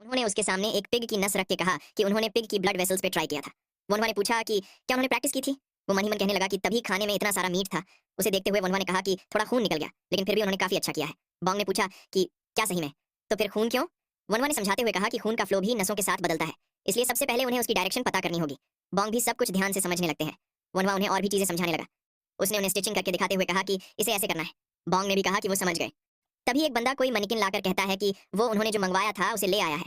उन्होंने उसके सामने एक पिग की नस रख के कहा कि उन्होंने पिग की ब्लड वेसल्स पे ट्राई किया था। वनवा ने पूछा कि क्या उन्होंने प्रैक्टिस की थी। वो मन ही मन कहने लगा कि तभी खाने में इतना सारा मीट था। उसे देखते हुए वनवा ने कहा कि थोड़ा खून निकल गया, लेकिन फिर भी उन्होंने काफी अच्छा किया है। बॉन्ग ने पूछा कि क्या सही में? तो फिर खून क्यों? वनवा ने समझाते हुए कहा कि खून का फ्लो भी नसों के साथ बदलता है, इसलिए सबसे पहले उन्हें उसकी डायरेक्शन पता करनी होगी। बॉन्ग भी सब कुछ ध्यान से समझने लगते हैं। वनवा उन्हें और भी चीजें समझाने लगा। उसने उन्हें स्टिचिंग करके दिखाते हुए कहा कि इसे ऐसे करना है। बॉन्ग ने भी कहा कि वो समझ गए। तभी एक बंदा कोई मनिकिन लाकर कहता है कि वो उन्होंने जो मंगवाया था उसे ले आया है।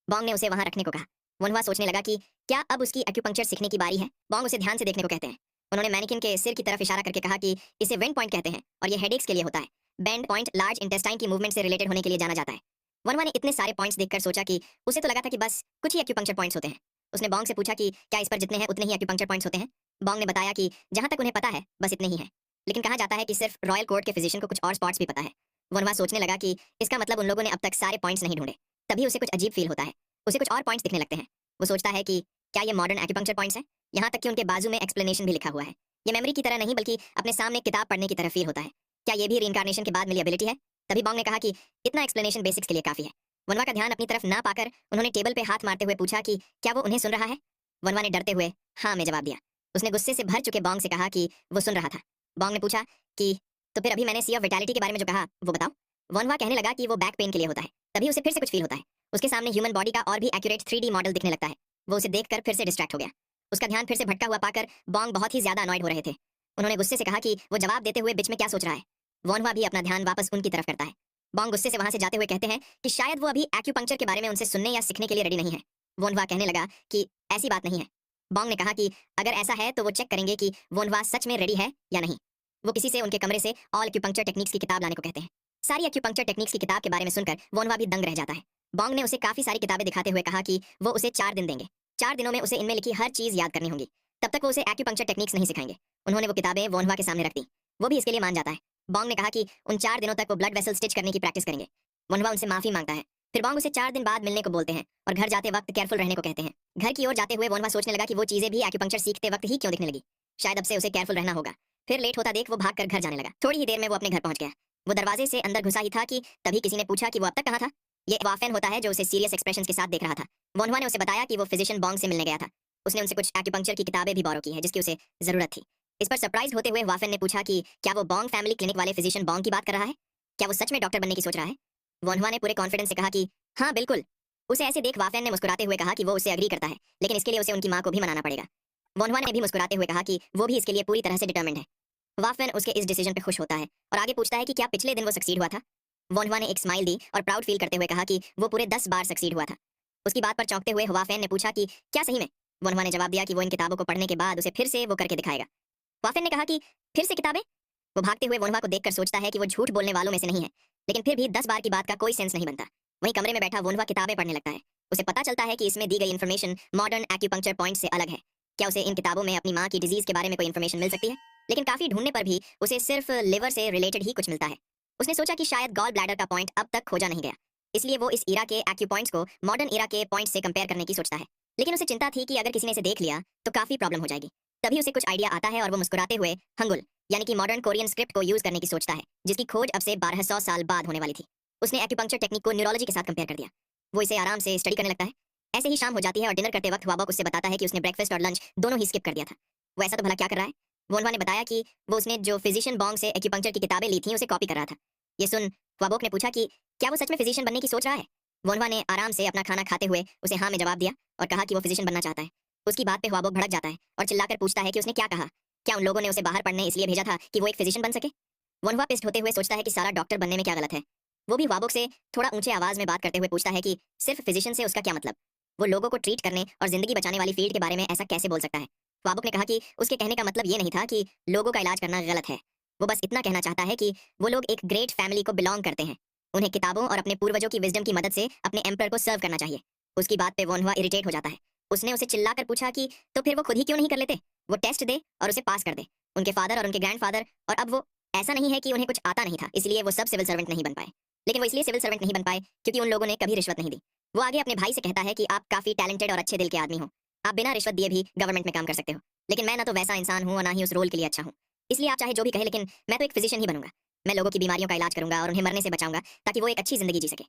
बॉन्ग ने उसे वहां रखने को कहा। वनवा सोचने लगा कि क्या अब उसकी एक्यूपंक्चर सीखने की बारी है। बॉन्ग उसे ध्यान से देखने को कहते हैं। उन्होंने मैनिकिन के सिर की तरफ इशारा करके कहा कि इसे वेंड पॉइंट कहते हैं और ये हेडेक्स के लिए होता है। बेंड पॉइंट लार्ज इंटेस्टाइन की मूवमेंट से रिलेटेड होने के लिए जाना जाता है। वनवा ने इतने सारे पॉइंट्स देखकर सोचा कि उसे तो लगा था कि बस कुछ ही एक्यूपंक्चर पॉइंट्स होते हैं। उसने बॉन्ग से पूछा कि क्या इस पर जितने हैं उतने ही एक्यूपंक्चर पॉइंट्स होते हैं। बॉन्ग ने बताया कि जहां तक उन्हें पता है बस इतने ही हैं, लेकिन कहा जाता है कि सिर्फ रॉयल कोर्ट के फिजिशियन को कुछ और स्पॉट्स भी पता है। वनवा सोचने लगा कि इसका मतलब उन लोगों ने अब तक सारे पॉइंट्स नहीं ढूंढे। तभी उसे कुछ अजीब फील होता है। उसे कुछ और पॉइंट्स दिखने लगते हैं। वो सोचता है कि क्या ये मॉडर्न एक्यूपंक्चर पॉइंट्स हैं? यहाँ तक कि उनके बाजू में एक्सप्लेनेशन भी लिखा हुआ है। ये मेमोरी की तरह नहीं बल्कि अपने सामने किताब पढ़ने की तरह फील होता है। क्या ये भी रीइंकार्नेशन के बाद मिली एबिलिटी है? तभी बॉन्ग ने कहा कि इतना एक्सप्लेनेशन बेसिक्स के लिए काफी है। वनवा का ध्यान अपनी तरफ ना पाकर उन्होंने टेबल पे हाथ मारते हुए पूछा कि क्या वो उन्हें सुन रहा है। वनवा ने डरते हुए हाँ में जवाब दिया। उसने गुस्से से भर चुके बॉन्ग से कहा कि वो सुन रहा था। बॉन्ग ने पूछा कि तो फिर अभी मैंने सी ऑफ विटालिटी के बारे में जो कहा वो बताओ। वनवा कहने लगा कि वो बैक पेन के लिए होता है। तभी उसे फिर से कुछ फील होता है। उसके सामने ह्यूमन बॉडी का और भी एक्यूरेट 3D मॉडल दिखने लगता है। वो उसे देखकर फिर से डिस्ट्रैक्ट हो गया। उसका ध्यान फिर से भटका हुआ पाकर बॉन्ग बहुत ही ज्यादा अनॉयड हो रहे थे। उन्होंने गुस्से से कहा कि वो जवाब देते हुए बीच में क्या सोच रहा है। वनवा भी अपना ध्यान वापस उनकी तरफ करता है। बॉन्ग गुस्से से वहां से जाते हुए कहते हैं कि शायद वो अभी एक्यूपंक्चर के बारे में उनसे सुनने या सीखने के लिए रेडी नहीं है। वनवा कहने लगा कि ऐसी बात नहीं है। बॉन्ग ने कहा कि अगर ऐसा है तो वो चेक करेंगे कि वनवा सच में रेडी है या नहीं। वो किसी से उनके कमरे से ऑल एक्यूपंक्चर टेक्निक्स की किताब लाने को कहते हैं। सारी एक्यूपंक्चर टेक्निक्स की किताब के बारे में सुनकर वनवा भी दंग रह जाता है। बॉन्ग ने उसे काफी सारी किताबें दिखाते हुए कहा कि वो उसे 4 दिन देंगे। 4 दिनों में उसे इनमें लिखी हर चीज याद करनी होगी। तब तक वो उसे एक्यूपंक्चर टेक्निक्स नहीं सिखाएंगे। उन्होंने वो किताबें वनवा के सामने रख दी। वो भी इसके लिए मान जाता है। बॉन्ग ने कहा कि उन 4 दिनों तक वो ब्लड वेसल स्टिच करने की प्रैक्टिस करेंगे। वनवा उनसे माफी मांगता है। फिर बॉन्ग उसे 4 दिन बाद मिलने को बोलते हैं और घर जाते वक्त केयरफुल रहने को कहते हैं। घर की ओर जाते हुए वनवा सोचने लगा कि वो चीजें भी एक्यूपंक्चर सीखते वक्त ही क्यों दिखने लगी। शायद अब से उसे केयरफुल रहना होगा। फिर लेट होता देख वो भागकर घर जाने लगा। थोड़ी ही देर में वो अपने घर पहुंच गया। वो दरवाजे से अंदर घुसा ही था कि तभी किसी ने पूछा कि वो अब तक कहाँ था। ये वाफेन होता है जो उसे सीरियस एक्सप्रेशंस के साथ देख रहा था। वनवा ने उसे बताया कि वो फिजिशियन बॉन्ग से मिलने गया था। उसने उनसे कुछ एक्यूपंक्चर की किताबें भी बोरो की है जिसकी उसे जरूरत थी। इस पर सरप्राइज होते हुए वाफेन ने पूछा कि क्या वो बॉन्ग फैमिली क्लिनिक वाले फिजिशियन बॉन्ग की बात कर रहा है? क्या वो सच में डॉक्टर बनने की सोच रहा है? वनवा ने पूरे कॉन्फिडेंस से कहा कि हाँ बिल्कुल। उसे ऐसे देख वाफेन ने मुस्कुराते हुए कहा कि वो उससे एग्री करता है, लेकिन इसके लिए उसे उनकी माँ को भी मनाना पड़ेगा। वनवा ने भी मुस्कुराते हुए कहा कि वो भी इसके लिए पूरी तरह से डिटर्मिन्ड है। वाफेन उसके इस डिसीजन पे खुश होता है और आगे पूछता है कि क्या पिछले दिन वो सक्सीड हुआ था। वनवा ने एक स्माइल दी और प्राउड फील करते हुए कहा कि वो पूरे 10 बार सक्सीड हुआ था। उसकी बात पर चौंकते हुए वाफेन ने पूछा कि क्या सही में? वनवा ने जवाब दिया कि वो इन किताबों को पढ़ने के बाद उसे फिर से वो करके दिखाएगा। वाफेन ने कहा कि फिर से किताबें? वो भागते हुए वनवा को देखकर सोचता है कि वो झूठ बोलने वालों में से नहीं है, लेकिन फिर भी 10 बार की बात का कोई सेंस नहीं बनता। वहीं कमरे में बैठा वनवा किताबें पढ़ने लगता है। उसे पता चलता है कि इसमें दी गई इन्फॉर्मेशन मॉडर्न एक्यूपंक्चर पॉइंट से अलग है। क्या उसे इन किताबों में अपनी माँ की डिजीज के बारे में कोई इन्फॉर्मेशन मिल सकती है? लेकिन काफी ढूंढने पर भी उसे सिर्फ लिवर से रिलेटेड ही कुछ मिलता है। उसने सोचा कि शायद गॉल ब्लैडर का पॉइंट अब तक खोजा नहीं गया, इसलिए वो इस इरा के एक्यू पॉइंट्स को मॉडर्न इरा के पॉइंट से कंपेयर करने की सोचता है। लेकिन उसे चिंता थी कि अगर किसी ने इसे देख लिया तो काफी प्रॉब्लम हो जाएगी। तभी उसे कुछ आइडिया आता है और वो मुस्कुराते हुए हंगुल यानी कि मॉडर्न कोरियन स्क्रिप्ट को यूज करने की सोचता है, जिसकी खोज अब से 1200 साल बाद होने वाली थी। उसने एक्यूपंक्चर टेक्निक को न्यूरोलॉजी के साथ कंपेयर कर दिया। वो इसे आराम से स्टडी करने लगता है। ऐसे ही शाम हो जाती है और डिनर करते वक्त वाबॉक उससे बताता है कि उसने ब्रेकफास्ट और लंच दोनों ही स्किप कर दिया था। वो ऐसा तो भला क्या कर रहा है? वोनवा ने बताया कि वो उसने जो फिजिशियन बॉन्ग से एक्यूपंक्चर की किताबें ली थी उसे कॉपी कर रहा था। ये सुन वाबोक ने पूछा कि क्या वो सच में फिजिशियन बनने की सोच रहा है? वोनवा ने आराम से अपना खाना खाते हुए उसे हाँ में जवाब दिया और कहा कि वो फिजिशियन बनना चाहता है। उसकी बात पे वाबोक भड़क जाता है और चिल्लाकर पूछता है कि उसने क्या कहा। क्या उन लोगों ने उसे बाहर पढ़ने इसलिए भेजा था कि वो एक फिजिशियन बन सके? वोनवा पिस्ट होते हुए सोचता है कि सारा डॉक्टर बनने में क्या गलत है। वो भी वाबोक से थोड़ा ऊंचे आवाज में बात करते हुए पूछता है कि सिर्फ फिजिशियन से उसका क्या मतलब? वो लोगों को ट्रीट करने और जिंदगी बचाने वाली फील्ड के बारे में ऐसा कैसे बोल सकता है? वाबुक ने कहा कि उसके कहने का मतलब ये नहीं था कि लोगों का इलाज करना गलत है। वो बस इतना कहना चाहता है कि वो लोग एक ग्रेट फैमिली को बिलोंग करते हैं। उन्हें किताबों और अपने पूर्वजों की विजडम की मदद से अपने एम्पर को सर्व करना चाहिए। उसकी बात पे वोनहुआ इरिटेट हो जाता है। उसने उसे चिल्लाकर पूछा कि तो फिर वो खुद ही क्यों नहीं कर लेते? वो टेस्ट दे और उसे पास कर दे। उनके फादर और उनके ग्रैंडफादर और अब वो, ऐसा नहीं है कि उन्हें कुछ आता नहीं था इसलिए वो सब सिविल सर्वेंट नहीं बन पाए, लेकिन वो इसलिए सिविल सर्वेंट नहीं बन पाए क्योंकि उन लोगों ने कभी रिश्वत नहीं दी। वो आगे अपने भाई से कहता है कि आप काफी टैलेंटेड और अच्छे दिल के आदमी हो। आप बिना रिश्वत दिए भी गवर्नमेंट में काम कर सकते हो, लेकिन मैं ना तो वैसा इंसान हूँ और ना ही उस रोल के लिए अच्छा हूँ। इसलिए आप चाहे जो भी कहे, लेकिन मैं तो एक फिजिशियन ही बनूंगा। मैं लोगों की बीमारियों का इलाज करूंगा और उन्हें मरने से बचाऊंगा ताकि वो एक अच्छी जिंदगी जी सके।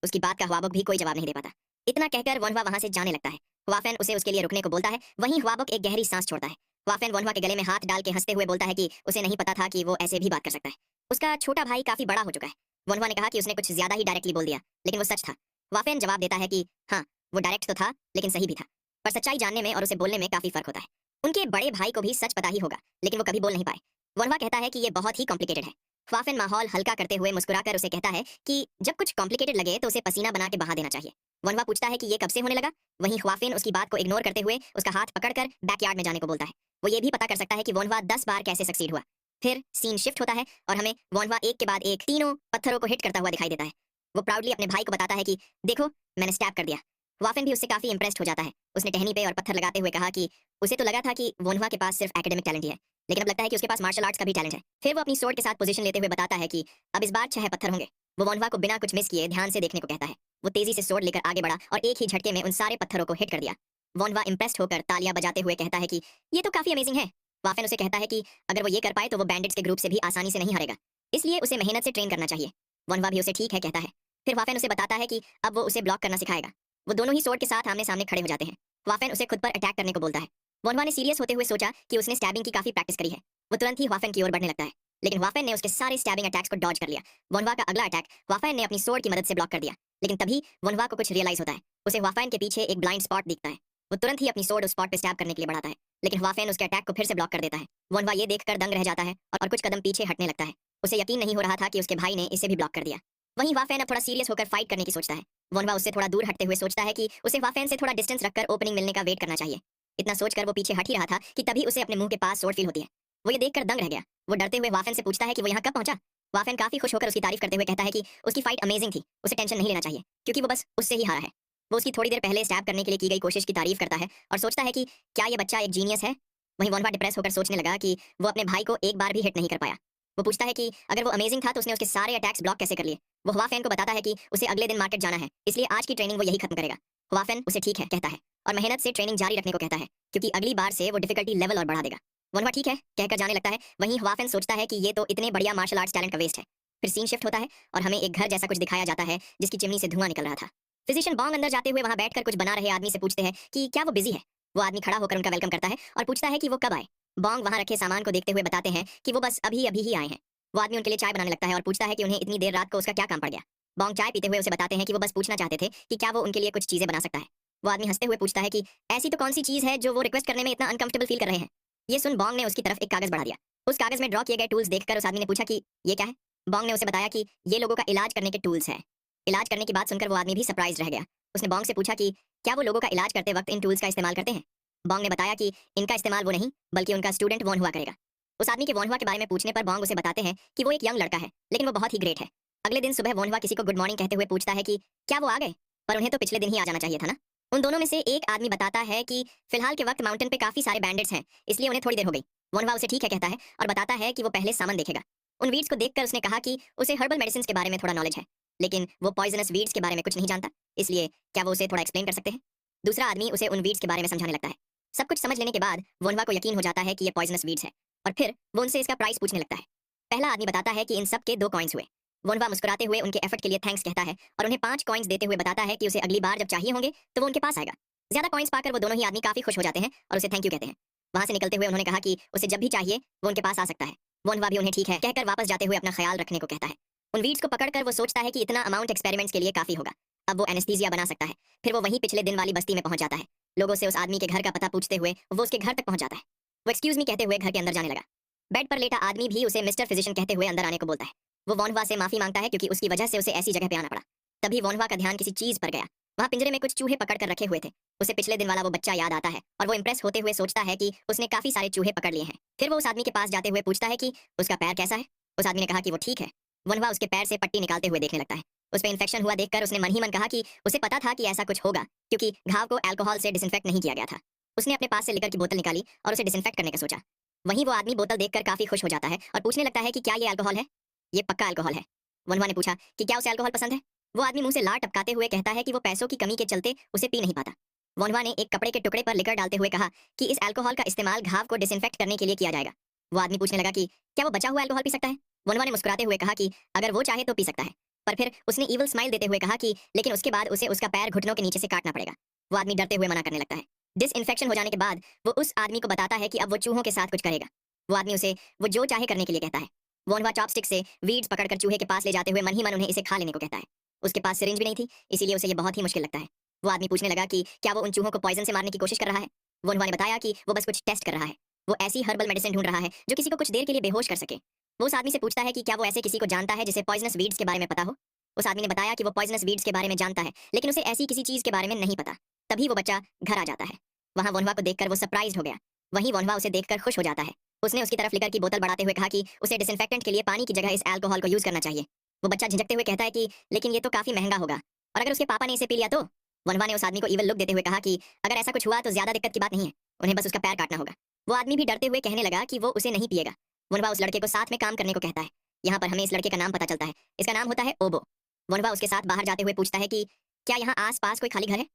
उसकी बात का हवाबक भी कोई जवाब नहीं दे पाता। इतना कहकर वनवा वहां से जाने लगता है। हुआफेन उसे उसके लिए रुकने को बोलता है, वहीं हुआबक एक गहरी सांस छोड़ता है। हुआफेन वनवा के गले में हाथ डाल के हंसते हुए बोलता है कि उसे नहीं पता था कि वो ऐसे भी बात कर सकता है। उसका छोटा भाई काफी बड़ा हो चुका है। वनवा ने कहा कि उसने कुछ ज्यादा ही डायरेक्टली बोल दिया, लेकिन वो सच था। हुआफेन जवाब देता है कि हाँ, वो डायरेक्ट तो था, लेकिन सही भी था। पर सच्चाई जानने में और उसे बोलने में काफी फर्क होता है। उनके बड़े भाई को भी सच पता ही होगा, लेकिन वो कभी बोल नहीं पाए। वनवा कहता है कि ये बहुत ही कॉम्प्लिकेटेड है। ख्वाफिन माहौल हल्का करते हुए मुस्कुराकर उसे कहता है कि जब कुछ कॉम्प्लिकेटेड लगे तो उसे पसीना बना के बहा देना चाहिए। वनवा पूछता है कि ये कब से होने लगा। वहीं ख्वाफिन उसकी बात को इग्नोर करते हुए उसका हाथ पकड़कर बैकयार्ड में जाने को बोलता है। वो ये भी पता कर सकता है कि वनवा 10 बार कैसे सक्सीड हुआ। फिर सीन शिफ्ट होता है और हमें वनवा एक के बाद एक तीनों पत्थरों को हिट करता हुआ दिखाई देता है। वो प्राउडली अपने भाई को बताता है कि देखो, मैंने स्टैप कर दिया। वाफिन भी उससे काफी इंप्रेस्ड हो जाता है। उसने टहनी पे और पत्थर लगाते हुए कहा कि उसे तो लगा था कि वनवा के पास सिर्फ एकेडमिक टैलेंट ही है, लेकिन अब लगता है कि उसके पास मार्शल आर्ट्स का भी टैलेंट है। फिर वो अपनी स्वॉर्ड के साथ पोजीशन लेते हुए बताता है कि अब इस बार 6 पत्थर होंगे। वो वनवा को बिना कुछ मिस किए ध्यान से देखने को कहता है। वो तेजी से स्वॉर्ड लेकर आगे बढ़ा और एक ही झटके में उन सारे पत्थरों को हिट कर दिया। वनवा इंप्रेस्ड होकर तालियां बजाते हुए कहता है कि ये तो काफी अमेजिंग है। वाफिन उसे कहता है कि अगर वो ये कर पाए तो वो बैंडिट्स के ग्रुप से भी आसानी से नहीं हारेगा, इसलिए उसे मेहनत से ट्रेन करना चाहिए। वनवा भी उसे ठीक है कहता है। फिर वाफिन उसे बताता है कि अब वो उसे ब्लॉक करना सिखाएगा। वो दोनों ही स्वॉर्ड के साथ आमने सामने खड़े हो जाते हैं। वाफिन उसे खुद पर अटैक करने को बोलता है। वनवा ने सीरियस होते हुए सोचा कि उसने स्टैबिंग की काफी प्रैक्टिस करी है। वो तुरंत ही वाफिन की ओर बढ़ने लगता है, लेकिन वाफिन ने उसके सारे स्टैबिंग अटैक्स को डॉज कर लिया। वनवा का अगला अटैक वाफिन ने अपनी स्वॉर्ड की मदद से ब्लॉक कर दिया, लेकिन तभी वनवा को कुछ रियलाइज होता है। उसे वाफिन के पीछे एक ब्लाइंड स्पॉट दिखता है। वो तुरंत ही अपनी स्वॉर्ड उस स्पॉट पे स्टैब करने के लिए बढ़ाता है, लेकिन वाफिन उसके अटैक को फिर से ब्लॉक कर देता है। वनवा ये देखकर दंग रह जाता है और कुछ कदम पीछे हटने लगता है। उसे यकीन नहीं हो रहा था कि उसके भाई ने इसे भी ब्लॉक कर दिया। वहीं वाफिन अब थोड़ा सीरियस होकर फाइट करने की सोचता है। वनवा उससे थोड़ा दूर हटते हुए सोचता है कि उसे वाफिन से थोड़ा डिस्टेंस रखकर ओपनिंग मिलने का वेट करना चाहिए। इतना सोचकर वो पीछे हट ही रहा था कि तभी उसे अपने मुंह के पास स्वॉर्ड फील होती है। वो ये देखकर दंग रह गया। वो डरते हुए वाफिन से पूछता है कि वो यहाँ कब पहुंचा। वाफिन काफी खुश होकर उसकी तारीफ करते हुए कहता है कि उसकी फाइट अमेजिंग थी, उसे टेंशन नहीं लेना चाहिए, क्योंकि वो बस उससे ही हारा है। वो उसकी थोड़ी देर पहले स्टैब करने के लिए की गई कोशिश की तारीफ करता है और सोचता है कि क्या ये बच्चा एक जीनियस है। वहीं वनवा डिप्रेस होकर सोचने लगा कि वो अपने भाई को एक बार भी हिट नहीं कर पाया। वो पूछता है कि अगर वो अमेजिंग था तो उसने उसके सारे अटैक्स ब्लॉक कैसे कर लिए। वो हुआफेन को बताता है कि उसे अगले दिन मार्केट जाना है, इसलिए आज की ट्रेनिंग वो यही खत्म करेगा। हुआफेन उसे ठीक है कहता है और मेहनत से ट्रेनिंग जारी रखने को कहता है, क्योंकि अगली बार से वो डिफिकल्टी लेवल और बढ़ा देगा। वनवा ठीक है कहकर जाने लगता है। वहीं हुआफेन सोचता है कि ये तो इतने बढ़िया मार्शल आर्ट्स टैलेंट का वेस्ट है। फिर सीन शिफ्ट होता है और हमें एक घर जैसा कुछ दिखाया जाता है जिसकी चिमनी से धुआं निकल रहा था। फिजिशियन बॉन्ग अंदर जाते हुए वहां बैठकर कुछ बना रहे आदमी से पूछते हैं कि क्या वो बिजी है। वो आदमी खड़ा होकर उनका वेलकम करता है और पूछता है कि वो कब आए। बॉन्ग वहां रखे सामान को देखते हुए बताते हैं कि वो बस अभी अभी ही आए हैं। वो आदमी उनके लिए चाय बनाने लगता है और पूछता है कि उन्हें इतनी देर रात को उसका क्या काम पड़ गया। बॉन्ग चाय पीते हुए उसे बताते हैं कि वो बस पूछना चाहते थे कि क्या वो उनके लिए कुछ चीजें बना सकता है। वो आदमी हंसते हुए पूछता है कि ऐसी तो कौन सी चीज है जो वो रिक्वेस्ट करने में इतना अनकंफर्टेबल फील कर रहे हैं। ये सुन बॉन्ग ने उसकी तरफ एक कागज बढ़ा दिया। उस कागज में ड्रॉ किए गए टूल्स देखकर उस आदमी ने पूछा कि ये क्या है। बॉन्ग ने उसे बताया कि ये लोगों का इलाज करने के टूल्स हैं। इलाज करने की बात सुनकर वो आदमी भी सरप्राइज रह गया। उसने बॉन्ग से पूछा कि क्या वो लोगों का इलाज करते वक्त इन टूल्स का इस्तेमाल करते हैं। बॉन्ग ने बताया कि इनका इस्तेमाल वो नहीं, बल्कि उनका स्टूडेंट वॉन हुआ करेगा। उस आदमी के वॉन हुआ के बारे में पूछने पर बॉन्ग उसे बताते हैं कि वो एक यंग लड़का है, लेकिन वो बहुत ही ग्रेट है। अगले दिन सुबह वॉन हुआ किसी को गुड मॉर्निंग कहते हुए पूछता है कि क्या वो आ गए, पर उन्हें तो पिछले दिन ही आ जाना चाहिए था ना। उन दोनों में से एक आदमी बताता है कि फिलहाल के वक्त माउंटेन पे काफी सारे बैंडिट्स हैं, इसलिए उन्हें थोड़ी देर हो गई। वॉन हुआ उसे ठीक है कहता है और बताता है कि वो पहले सामान देखेगा। उन वीड्स को देखकर उसने कहा कि उसे हर्बल मेडिसिन के बारे में थोड़ा नॉलेज है, लेकिन वो पॉइजनस वीड्स के बारे में कुछ नहीं जानता, इसलिए क्या वो उसे थोड़ा एक्सप्लेन कर सकते हैं। दूसरा आदमी उसे उन वीड्स के बारे में समझाने लगता है। सब कुछ समझ लेने के बाद वनवा को यकीन हो जाता है कि ये पॉइजनस वीड्स है और फिर वो उनसे इसका प्राइस पूछने लगता है। पहला आदमी बताता है कि इन सब के 2 कॉइन्स हुए। वनवा मुस्कुराते हुए उनके एफर्ट के लिए थैंक्स कहता है और उन्हें 5 कॉइन्स देते हुए बताता है कि उसे अगली बार जब चाहिए होंगे तो वो उनके पास आएगा। ज्यादा कॉइन्स पाकर वो दोनों ही आदमी काफी खुश हो जाते हैं और उसे थैंक यू कहते हैं। वहां से निकलते हुए उन्होंने कहा कि उसे जब भी चाहिए वो उनके पास आ सकता है। वनवा भी उन्हें ठीक है कहकर वापस जाते हुए अपना ख्याल रखने को कहता है। उन वीड्स को पकड़कर वो सोचता है कि इतना अमाउंट एक्सपेरिमेंट्स के लिए काफी होगा। अब वो एनेस्थीसिया बना सकता है। फिर वो वहीं पिछले दिन वाली बस्ती में पहुंच जाता है। लोगों से उस आदमी के घर का पता पूछते हुए वो उसके घर तक पहुंच जाता है। वो एक्सक्यूज मी कहते हुए घर के अंदर जाने लगा। बेड पर लेटा आदमी भी उसे मिस्टर फिजिशियन कहते हुए अंदर आने को बोलता है। वो वॉनवा से माफी मांगता है क्योंकि उसकी वजह से उसे ऐसी जगह पे आना पड़ा। तभी वॉनवा का ध्यान किसी चीज पर गया। वहां पिंजरे में कुछ चूहे पकड़ कर रखे हुए थे। उसे पिछले दिन वाला वो बच्चा याद आता है और वो इंप्रेस होते हुए सोचता है कि उसने काफी सारे चूहे पकड़ लिए हैं। फिर वो उस आदमी के पास जाते हुए पूछता है कि उसका पैर कैसा है। उस आदमी ने कहा कि वो ठीक है। वनवा उसके पैर से पट्टी निकालते हुए देखने लगता है। उस पे इन्फेक्शन हुआ देखकर उसने मन ही मन कहा कि उसे पता था कि ऐसा कुछ होगा, क्योंकि घाव को अल्कोहल से डिसइंफेक्ट नहीं किया गया था। उसने अपने पास से लिकर की बोतल निकाली और उसे डिसइंफेक्ट करने का सोचा। वहीं वो आदमी बोतल देखकर काफी खुश हो जाता है और पूछने लगता है कि क्या ये अल्कोहल है। ये पक्का अल्कोहल है। वनवा ने पूछा कि क्या उसे अल्कोहल पसंद है। वो आदमी मुंह से लार टपकाते हुए कहता है कि वो पैसों की कमी के चलते उसे पी नहीं पाता। वनवा ने एक कपड़े के टुकड़े पर लिकर डालते हुए कहा कि इस अल्कोहल का इस्तेमाल घाव को डिसइंफेक्ट करने के लिए किया जाएगा। वो आदमी पूछने लगा कि क्या वो बचा हुआ अल्कोहल पी सकता है। वनवा ने मुस्कुराते हुए कहा कि अगर वो चाहे तो पी सकता है, पर फिर उसने ईविल स्माइल देते हुए कहा कि लेकिन उसके बाद उसे उसका पैर घुटनों के नीचे से काटना पड़ेगा। वो आदमी डरते हुए मना करने लगता है। डिसइंफेक्शन हो जाने के बाद वो उस आदमी को बताता है कि अब वो चूहों के साथ कुछ करेगा। वो आदमी उसे वो जो चाहे करने के लिए कहता है। वो वनवा चॉपस्टिक से वीड्स पकड़कर चूहे के पास ले जाते हुए मन ही मन उन्हें इसे खा लेने को कहता है। उसके पास सिरिंज भी नहीं थी, इसीलिए उसे ये बहुत ही मुश्किल लगता है। वो आदमी पूछने लगा कि क्या वो उन चूहों को पॉइजन से मारने की कोशिश कर रहा है। वनवा ने बताया कि वो बस कुछ टेस्ट कर रहा है। वो ऐसी हर्बल मेडिसिन ढूंढ रहा है जो किसी को कुछ देर के लिए बेहोश कर सके। वो उस आदमी से पूछता है कि क्या वो ऐसे किसी को जानता है जिसे पॉइजनस वीड्स के बारे में पता हो। उस आदमी ने बताया कि वो पॉइजनस वीड्स के बारे में जानता है, लेकिन उसे ऐसी किसी चीज के बारे में नहीं पता। तभी वो बच्चा घर आ जाता है। वहां वनवा को देखकर वो सरप्राइज हो गया। वहीं वनवा उसे देखकर खुश हो जाता है। उसने उसकी तरफ लिकर की बोतल बढ़ाते हुए कहा कि उसे डिसइंफेक्टेंट के लिए पानी की जगह इस अल्कोहल को यूज करना चाहिए। वो बच्चा झिझकते हुए कहता है कि लेकिन ये तो काफी महंगा होगा, और अगर उसके पापा ने इसे पी लिया तो। वनवा ने उस आदमी को इवल लुक देते हुए कहा कि अगर ऐसा कुछ हुआ तो ज्यादा दिक्कत की बात नहीं है, उन्हें बस उसका पैर काटना होगा। वो आदमी भी डरते हुए कहने लगा कि वो उसे नहीं पिएगा। वनवा उस लड़के को साथ में काम करने को कहता है। यहाँ पर हमें इस लड़के का नाम पता चलता है। इसका नाम होता है ओबो। वनवा उसके साथ बाहर जाते हुए पूछता है कि क्या यहाँ आस पास कोई खाली घर है।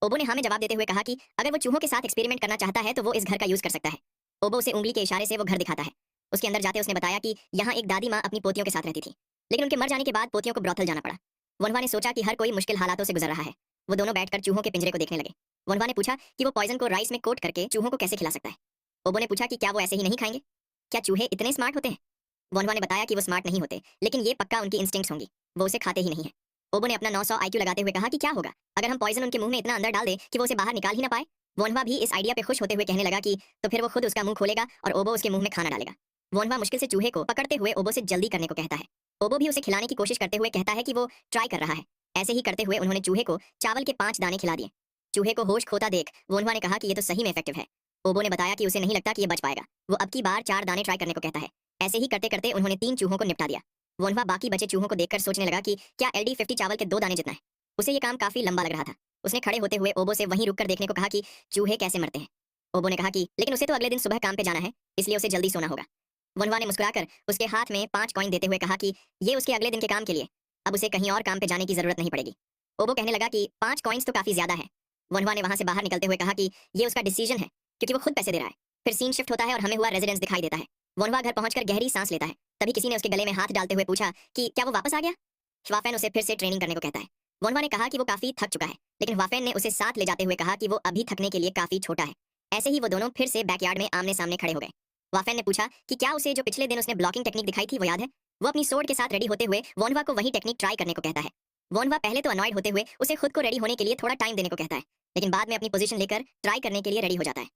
ओबो ने हाँ में जवाब देते हुए कहा कि अगर वो चूहों के साथ एक्सपेरिमेंट करना चाहता है तो वो इस घर का यूज कर सकता है। ओबो उसे उंगली के इशारे से वो घर दिखाता है। उसके अंदर जाते उसने बताया कि यहाँ एक दादी माँ अपनी पोतियों के साथ रहती थी, लेकिन उनके मर जाने के बाद पोतियों को ब्रॉथल जाना पड़ा। वनवा ने सोचा कि हर कोई मुश्किल हालातों से गुजर रहा है। वो दोनों बैठकर चूहों के पिंजरे को देखने लगे। वनवा ने पूछा कि वो पॉइजन को राइस में कोट करके चूहों को कैसे खिला सकता है। ओबो ने पूछा कि क्या वो ऐसे ही नहीं खाएंगे, क्या चूहे इतने स्मार्ट होते हैं। वनवा ने बताया कि वो स्मार्ट नहीं होते, लेकिन ये पक्का उनकी इंस्टिंक्ट्स होंगी, वो उसे खाते ही नहीं है। ओबो ने अपना 900 आईक्यू लगाते हुए कहा कि क्या होगा अगर हम पॉइजन उनके मुंह में इतना अंदर डाल दें कि वो उसे बाहर निकाल ही ना पाए। वनवा भी इस आइडिया पे खुश होते हुए कहने लगा कि तो फिर वो खुद उसका मुंह खोलेगा और ओबो उसके मुंह में खाना डालेगा। वनवा मुश्किल से चूहे को पकड़ते हुए ओबो से जल्दी करने को कहता है। ओबो भी उसे खिलाने की कोशिश करते हुए कहता है कि वो ट्राई कर रहा है। ऐसे ही करते हुए उन्होंने चूहे को चावल के 5 दाने खिला दिए। चूहे को होश खोता देख वनवा ने कहा कि ये तो सही में इफेक्टिव है। ओबो ने बताया कि उसे नहीं लगता कि ये बच पाएगा। वो अब की बार 4 दाने ट्राई करने को कहता है। ऐसे ही करते करते उन्होंने 3 चूहों को निपटा दिया। वनवा बाकी बचे चूहों को देखकर सोचने लगा कि क्या LD50 चावल के 2 दाने जितना है। उसे ये काम काफी लंबा लग रहा था। उसने खड़े होते हुए ओबो से वहीं रुककर देखने को कहा कि चूहे कैसे मरते हैं। ओबो ने कहा कि लेकिन उसे तो अगले दिन सुबह काम पे जाना है, इसलिए उसे जल्दी सोना होगा। वनवा ने मुस्कुराकर उसके हाथ में 5 कॉइन देते हुए कहा कि ये उसके अगले दिन के काम के लिए, अब उसे कहीं और काम पे जाने की जरूरत नहीं पड़ेगी। ओबो कहने लगा कि 5 कॉइन्स तो काफी ज्यादा है। वनवा ने वहां से बाहर निकलते हुए कहा कि ये उसका डिसीजन है, क्योंकि वो खुद पैसे दे रहा है। फिर सीन शिफ्ट होता है और हमें हुआ रेजिडेंस दिखाई देता है। वनवा घर पहुंचकर गहरी सांस लेता है। तभी किसी ने उसके गले में हाथ डालते हुए पूछा कि क्या वो वापस आ गया। वाफेन उसे फिर से ट्रेनिंग करने को कहता है। वनवा ने कहा कि वो काफी थक चुका है, लेकिन वाफेन ने उसे साथ ले जाते हुए कहा कि वो अभी थकने के लिए काफी छोटा है। ऐसे ही वो दोनों फिर से बैकयार्ड में आमने सामने खड़े हो गए। वाफेन ने पूछा कि क्या उसे जो पिछले दिन उसने ब्लॉकिंग टेक्निक दिखाई थी वो याद है। वो अपनी सोर्ड के साथ रेडी होते हुए वनवा को वही टेक्निक ट्राई करने को कहता है। वनवा पहले तो अनॉयड होते हुए उसे खुद को रेडी होने के लिए थोड़ा टाइम देने को कहता है, लेकिन बाद में अपनी पोजीशन लेकर ट्राई करने के लिए रेडी हो जाता है।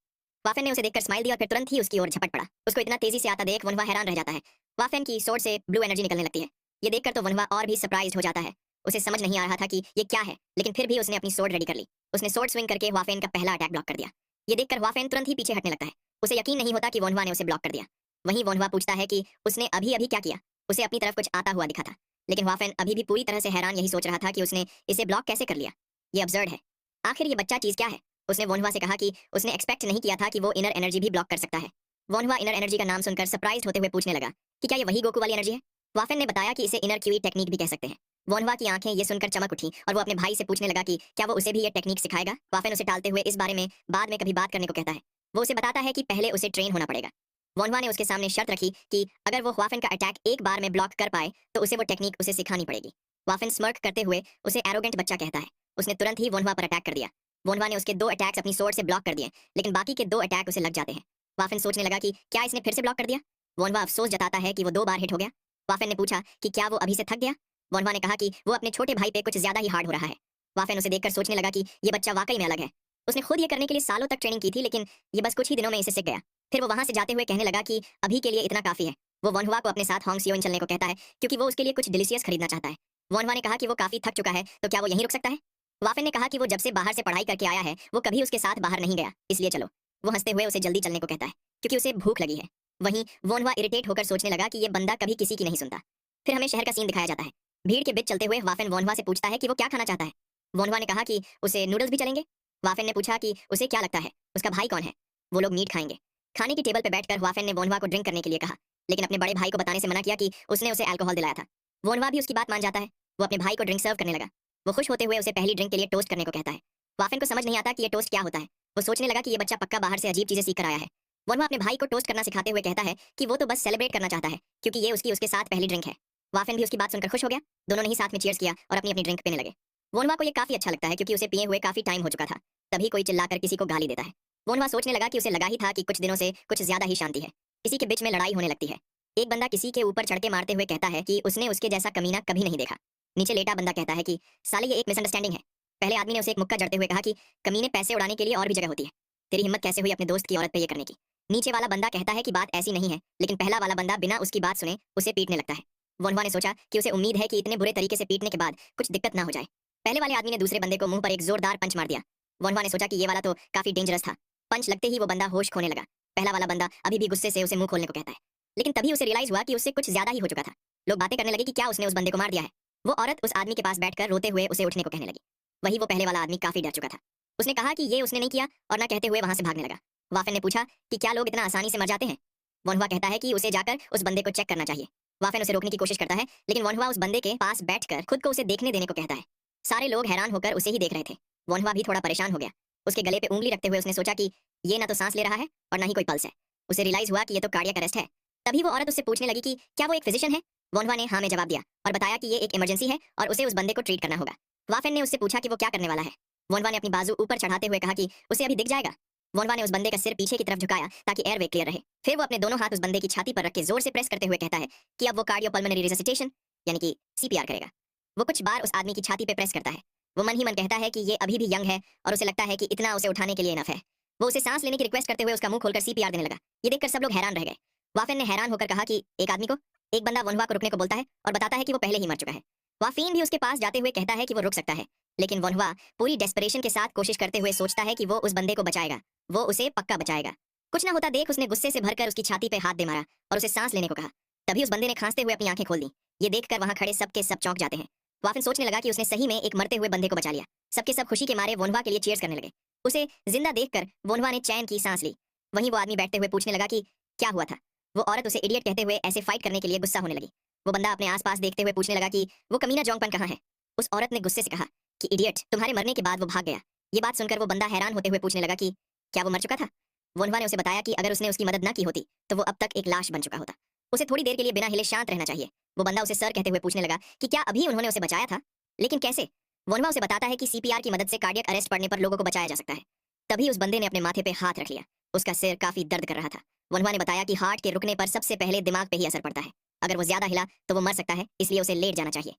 वाफेन ने उसे देखकर स्माइल दी और फिर तुरंत ही उसकी ओर झपट पड़ा। उसको इतना तेजी से आता देख वनवा हैरान रह जाता है। वाफेन की सोर्ड से ब्लू एनर्जी निकलने लगती है। ये देखकर तो वनवा और भी सरप्राइज हो जाता है। उसे समझ नहीं आ रहा था कि ये क्या है, लेकिन फिर भी उसने अपनी सोर्ड रेडी कर ली। उसने सोर्ड स्विंग करके वाफेन का पहला अटैक ब्लॉक कर दिया। ये देखकर वाफेन तुरंत ही पीछे हटने लगता है। उसे यकीन नहीं होता कि वनवा ने उसे ब्लॉक कर दिया। वहीं वनवा पूछता है कि उसने अभी अभी क्या किया। उसे अपनी तरफ कुछ आता हुआ दिखा था, लेकिन वाफेन अभी भी पूरी तरह से हैरान यही सोच रहा था कि उसने इसे ब्लॉक कैसे कर लिया। ये अब्सर्ड है। आखिर ये बच्चा चीज क्या है। उसने वनवा से कहा कि उसने एक्सपेक्ट नहीं किया था कि वो इनर एनर्जी भी ब्लॉक कर सकता है। वनवा इनर एनर्जी का नाम सुनकर सरप्राइज होते हुए पूछने लगा कि क्या ये वही गोकू वाली एनर्जी है। वाफेन ने बताया कि इसे इनर क्यूई टेक्निक भी कह सकते हैं। वनवा की आंखें ये सुनकर चमक उठी और वो अपने भाई से पूछने लगा कि क्या वो उसे भी ये टेक्निक सिखाएगा। वाफेन उसे टालते हुए इस बारे में बाद में कभी बात करने को कहता है। वो उसे बताता है कि पहले उसे ट्रेन होना पड़ेगा। वनवा ने उसके सामने शर्त रखी कि अगर वो वाफेन का अटैक एक बार में ब्लॉक कर पाए तो उसे वो टेक्निक उसे सिखानी पड़ेगी। वाफेन स्मर्क करते हुए उसे एरोगेंट बच्चा कहता है। उसने तुरंत ही वनवा पर अटैक कर दिया। वनवा ने उसके 2 अटैक्स अपनी सोर्ड से ब्लॉक कर दिए, लेकिन बाकी के 2 अटैक उसे लग जाते हैं। वाफेन सोचने लगा कि क्या इसने फिर से ब्लॉक कर दिया। वनवा अफसोस जताता है कि वो 2 बार हिट हो गया। वाफेन ने पूछा कि क्या वो अभी से थक गया। वनवा ने कहा कि वो अपने छोटे भाई पे कुछ ज्यादा ही हार्ड हो रहा है। वाफेन उसे देखकर सोचने लगा कि ये बच्चा वाकई में अलग है। उसने खुद ये करने के लिए सालों तक ट्रेनिंग की थी, लेकिन ये बस कुछ ही दिनों में इसे सीख गया। फिर वो वहां से जाते हुए कहने लगा कि अभी के लिए इतना काफी है। वो वनवा को अपने साथ होंगसियोन चलने को कहता है, क्योंकि वो उसके लिए कुछ डिलीशियस खरीदना चाहता है। वनवा ने कहा कि वो काफी थक चुका है, तो क्या वो यहीं रुक सकता है। वाफेन ने कहा कि वो जब से बाहर से पढ़ाई करके आया है वो कभी उसके साथ बाहर नहीं गया, इसलिए चलो। वो हंसते हुए उसे जल्दी चलने को कहता है, क्योंकि उसे भूख लगी है। वहीं वनवा इरिटेट होकर सोचने लगा कि ये बंदा कभी किसी की नहीं सुनता। फिर हमें शहर का सीन दिखाया जाता है। भीड़ के बीच चलते हुए वाफेन वनवा से पूछता है कि वो क्या खाना चाहता है। वनवा ने कहा कि उसे नूडल्स भी चलेंगे। वाफेन ने पूछा कि उसे क्या लगता है उसका भाई कौन है, वो लोग मीट खाएंगे। खाने की टेबल पर बैठकर वाफेन ने वनवा को ड्रिंक करने के लिए कहा, लेकिन अपने बड़े भाई को बताने से मना किया कि उसने उसे अल्कोहल दिलाया था। वनवा भी उसकी बात मान जाता है। वो अपने भाई को ड्रिंक सर्व करने लगा। वो खुश होते हुए उसे पहली ड्रिंक के लिए टोस्ट करने को कहता है। वाफेन को समझ नहीं आता कि ये टोस्ट क्या होता है। वो सोचने लगा कि ये बच्चा पक्का बाहर से अजीब चीजें सीख कर आया है। वनवा अपने भाई को टोस्ट करना सिखाते हुए कहता है कि वो तो बस सेलिब्रेट करना चाहता है, क्योंकि ये उसके साथ पहली ड्रिंक है। वाफेन भी उसकी बात सुनकर खुश हो गया। दोनों ने ही साथ में चीयर्स किया और अपनी अपनी ड्रिंक पीने लगे। वोनवा को ये काफी अच्छा लगता है क्योंकि उसे पिए हुए काफी टाइम हो चुका था। तभी कोई चिल्लाकर किसी को गाली देता है। वोनवा सोचने लगा कि उसे लगा ही था कि कुछ दिनों से कुछ ज्यादा ही शांति है। किसी के बीच में लड़ाई होने लगती है। एक बंदा किसी के ऊपर चढ़ के मारते हुए कहता है कि उसने उसके जैसा कमीना कभी नहीं देखा। नीचे लेटा बंदा कहता है कि साले ये एक मिसअंडरस्टैंडिंग है। पहले आदमी ने उसे एक मुक्का जड़ते हुए कहा कि कमीने पैसे उड़ाने के लिए और भी जगह होती है। तेरी हिम्मत कैसे हुई अपने दोस्त की औरत पे ये करने की। नीचे वाला बंदा कहता है कि बात ऐसी नहीं है, लेकिन पहला वाला बंदा बिना उसकी बात सुने उसे पीटने लगता है। वनवा ने सोचा कि उसे उम्मीद है कि इतने बुरे तरीके से पीटने के बाद कुछ दिक्कत ना हो जाए। पहले वाले आदमी ने दूसरे बंदे को मुंह पर एक जोरदार पंच मार दिया। वनवा ने सोचा कि ये वाला तो काफी डेंजरस था। पंच लगते ही वो बंदा होश खोने लगा। पहला वाला बंदा अभी भी गुस्से से उसे मुंह खोलने को कहता है, लेकिन तभी उसे रियलाइज हुआ कि उससे कुछ ज्यादा ही हो चुका था। लोग बातें करने लगे कि क्या उसने उस बंदे को मार दिया है। वो औरत उस आदमी के पास बैठकर रोते हुए उसे उठने को कहने लगी। वही वो पहले वाला आदमी काफी डर चुका था। उसने कहा कि ये उसने नहीं किया और ना कहते हुए वहां से भागने लगा। वाफेन ने पूछा कि क्या लोग इतना आसानी से मर जाते हैं। वनवा कहता है कि उसे जाकर उस बंदे को चेक करना चाहिए। वाफेन उसे रोकने की कोशिश करता है, लेकिन वनवा उस बंदे के पास बैठकर खुद को उसे देखने देने को कहता है। सारे लोग हैरान होकर उसे ही देख रहे थे। वनवा भी थोड़ा परेशान हो गया। उसके गले पे उंगली रखते हुए उसने सोचा कि ये ना तो सांस ले रहा है और ना ही कोई पल्स है। उसे रियलाइज हुआ कि ये तो कार्डियक अरेस्ट है। तभी वो औरत उससे पूछने लगी कि क्या वो एक फिजिशियन है। वनवा ने हाँ में जवाब दिया और बताया कि ये एक इमरजेंसी है और उसे उस बंदे को ट्रीट करना होगा। वाफेन ने उससे पूछा कि वो क्या करने वाला है। वनवा ने अपनी बाजू ऊपर चढ़ाते हुए कहा कि उसे अभी दिख जाएगा। वनवा ने उस बंदे का सिर पीछे की तरफ झुकाया ताकि एयरवे क्लियर रहे। फिर वो अपने दोनों हाथ उस बंदे की छाती पर रख के जोर से प्रेस करते हुए कहता है कि अब वो कार्डियोपल्मोनरी रिससिटेशन यानी कि सीपीआर करेगा। वो कुछ बार उस आदमी की छाती पे प्रेस करता है। वो मन ही मन कहता है कि ये अभी भी यंग है और उसे लगता है कि इतना उसे उठाने के लिए इनफ है। वो उसे सांस लेने की रिक्वेस्ट करते हुए उसका मुंह खोलकर सीपीआर देने लगा। ये देखकर सब लोग हैरान रह गए। वाफेन ने हैरान होकर कहा कि एक बंदा वनवा को रुकने को बोलता है और बताता है कि वो पहले ही मर चुका है। वाफीन भी उसके पास जाते हुए कहता है कि वो रुक सकता है, लेकिन वनवा पूरी डेस्परेशन के साथ कोशिश करते हुए सोचता है कि वो उस बंदे को बचाएगा। वो उसे पक्का बचाएगा। कुछ ना होता देख उसने गुस्से से भरकर उसकी छाती पे हाथ दे मारा और उसे सांस लेने को कहा। तभी उस बंदे ने खांसते हुए अपनी आंखें खोल दी। ये देखकर वहां खड़े सब के सब चौंक जाते हैं। वाफिन सोचने लगा कि उसने सही में एक मरते हुए बंदे को बचा लिया। सबके सब खुशी के मारे वनवा के लिए चीयर्स करने लगे। उसे जिंदा देखकर वनवा ने चैन की सांस ली। वहीं वो आदमी बैठते हुए पूछने लगा कि क्या हुआ था। वो औरत उसे इडियट कहते हुए ऐसे फाइट करने के लिए गुस्सा होने लगी। वो बंदा अपने आसपास देखते हुए पूछने लगा कि वो कमीना जोंगपन कहाँ है। उस औरत ने गुस्से से कहा कि इडियट, तुम्हारे मरने के बाद वो भाग गया। ये बात सुनकर वो बंदा हैरान होते हुए पूछने लगा कि क्या वो मर चुका था। वनवा ने उसे बताया कि अगर उसने उसकी मदद न की होती तो वो अब तक एक लाश बन चुका होता। उसे थोड़ी देर के लिए बिना हिले शांत रहना चाहिए। वो बंदा उसे सर कहते हुए पूछने लगा कि क्या अभी उन्होंने उसे बचाया था, लेकिन कैसे। वनवा उसे बताता है कि सीपीआर की मदद से कार्डियक अरेस्ट पड़ने पर लोगों को बचाया जा सकता है। तभी उस बंदे ने अपने माथे पे हाथ रख लिया। उसका सिर काफी दर्द कर रहा था। वनवा ने बताया कि हार्ट के रुकने पर सबसे पहले दिमाग पे ही असर पड़ता है। अगर वो ज्यादा हिला तो वो मर सकता है, इसलिए उसे लेट जाना चाहिए।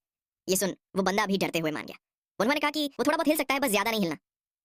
ये सुन वो बंदा भी डरते हुए मान गया। वनवा ने कहा कि वो थोड़ा बहुत हिल सकता है, बस ज्यादा नहीं हिलना।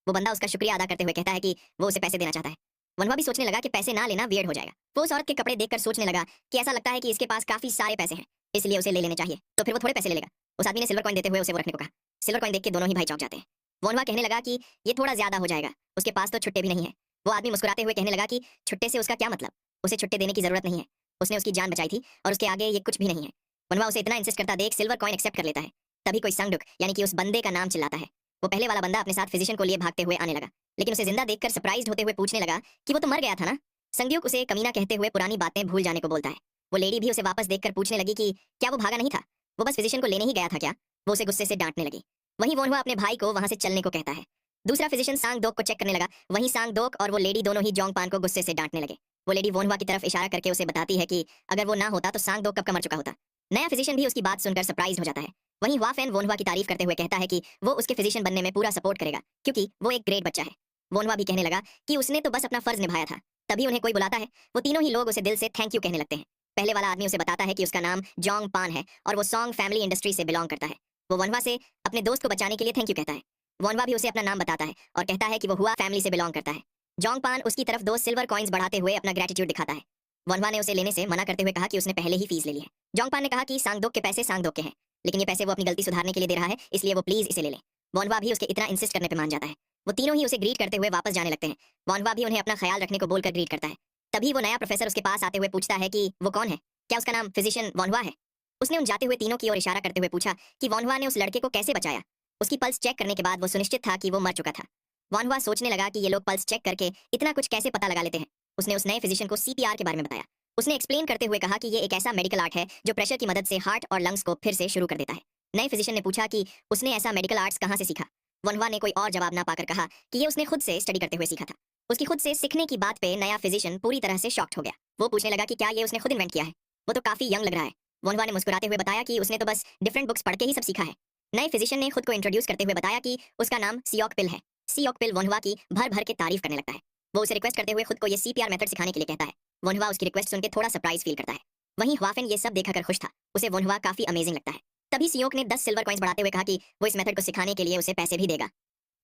वो बंदा उसका शुक्रिया अदा करते हुए कहता है कि वो उसे पैसे देना चाहता है। वनवा भी सोचने लगा कि पैसे ना लेना वियर्ड हो जाएगा। वो उस औरत के कपड़े देखकर सोचने लगा कि ऐसा लगता है कि इसके पास काफी सारे पैसे हैं, इसलिए उसे ले लेने चाहिए। तो फिर वो थोड़े पैसे ले लेगा। उस आदमी ने सिल्वर कॉइन देते हुए उसे वो रखने को कहा। सिल्वर कॉइन देख के दोनों ही भाई चौंक जाते हैं। वनवा कहने लगा कि ये थोड़ा ज्यादा हो जाएगा, उसके पास तो छुट्टे भी नहीं है। वो आदमी मुस्कुराते हुए कहने लगा कि छुट्टे से उसका क्या मतलब, उसे छुट्टे देने की जरूरत नहीं है। उसने उसकी जान बचाई थी और उसके आगे ये कुछ भी नहीं है। वनवा उसे इतना इंसिस्ट करता देख सिल्वर कॉइन एक्सेप्ट कर लेता है। तभी कोई संगडुक यानी कि उस बंदे का नाम चिल्लाता है। वो पहले वाला बंदा अपने साथ फिजिशियन को लिए भागते हुए आने लगा, लेकिन उसे जिंदा देखकर सरप्राइज्ड होते हुए पूछने लगा कि वो तो मर गया था ना। संगड्यूक उसे कमीना कहते हुए पुरानी बातें भूल जाने को बोलता है। वो लेडी भी उसे वापस देखकर पूछने लगी कि क्या वो भागा नहीं था, वो बस फिजिशियन को लेने ही गया था क्या। वो उसे गुस्से से डांटने लगी। वहीं वोनवा अपने भाई को वहां से चलने को कहता है। दूसरा फिजिशियन सांगडोक को चेक करने लगा। वहीं सांगडोक और वो लेडी दोनों ही जोंगपान को गुस्से से डांटने लगे। वो लेडी वोनवा की तरफ इशारा करके उसे बताती है कि अगर वो ना होता तो सांगडोक कब का मर चुका होता। नया फिजिशियन भी उसकी बात सुनकर सरप्राइज हो जाता है। वहीं वाफेन वोनवा की तारीफ करते हुए कहता है कि वो उसके फिजिशियन बनने में पूरा सपोर्ट करेगा क्योंकि वो एक ग्रेट बच्चा है। वोनवा भी कहने लगा कि उसने तो बस अपना फर्ज निभाया था। तभी उन्हें कोई बुलाता है। वो तीनों ही लोग उसे दिल से थैंक यू कहने लगते हैं। पहले वाला आदमी उसे बताता है कि उसका नाम जोंग पान है और वो सॉन्ग फैमिली इंडस्ट्री से बिलोंग करता है। वो वनवा से अपने दोस्त को बचाने के लिए थैंक यू कहता है। वनवा भी उसे अपना नाम बताता है और कहता है कि वो हुआ फैमिली से बिलोंग करता है। जोंग पान उसकी तरफ 2 सिल्वर कॉइंस बढ़ाते हुए अपना ग्रेटिट्यूड दिखाता है। वनवा ने उसे लेने से मना करते हुए कहा कि उसने पहले ही फीस ले ली है। जोंग पान ने कहा कि सांगडोक के पैसे सांगडोक के हैं, लेकिन ये पैसे वो अपनी गलती सुधारने के लिए दे रहा है, इसलिए वो प्लीज इसे ले ले। वनवा भी उसके इतना इंसिस्ट करने पे मान जाता है। वो तीनों ही उसे ग्रीट करते हुए वापस जाने लगते हैं। वनवा भी उन्हें अपना ख्याल रखने को बोलकर ग्रीट करता है। तभी वो नया प्रोफेसर उसके पास आते हुए पूछता है कि वो कौन है, क्या उसका नाम फिजिशियन वनवा है। उसने उन जाते हुए तीनों की ओर इशारा करते हुए पूछा कि वनवा ने उस लड़के को कैसे बचाया। उसकी पल्स चेक करने के बाद वो सुनिश्चित था कि वो मर चुका था। वनवा सोचने लगा कि ये लोग पल्स चेक करके इतना कुछ कैसे पता लगा लेते हैं। उसने उस नए फिजिशियन को सीपीआर के बारे में बताया। उसने एक्सप्लेन करते हुए कहा कि ये एक ऐसा मेडिकल आर्ट है जो प्रेशर की मदद से हार्ट और लंग्स को फिर से शुरू कर देता है। नए फिजिशियन ने पूछा कि उसने ऐसा मेडिकल आर्ट्स कहाँ से सीखा। वनवा ने कोई और जवाब ना पाकर कहा कि ये उसने खुद से स्टडी करते हुए सीखा था। उसकी खुद से सीखने की बात पे नया फिजिशियन पूरी तरह से शॉक्ड हो गया। वो पूछने लगा कि क्या ये उसने खुद इन्वेंट किया है, वो तो काफी यंग लग रहा है। वोनवा ने मुस्कुराते हुए बताया कि उसने तो बस डिफरेंट बुक्स पढ़ के ही सब सीखा है। नए फिजिशियन ने खुद को इंट्रोड्यूस करते हुए बताया कि उसका नाम सियोक पिल है। सियोक पिल वोनवा की भर भर के तारीफ करने लगता है। वो उसे रिक्वेस्ट करते हुए खुद को ये सीपीआर मेथड सिखाने के लिए कहता है। वोनवा उसकी रिक्वेस्ट सुनकर थोड़ा सरप्राइज फील करता है। वहीं ह्वाफेन ये सब देखकर खुश था। उसे वोनवा काफी अमेजिंग लगता है। तभी सियोक ने 10 सिल्वर कॉइंस बढ़ाते हुए कहा कि वो इस मेथड को सिखाने के लिए उसे पैसे भी देगा।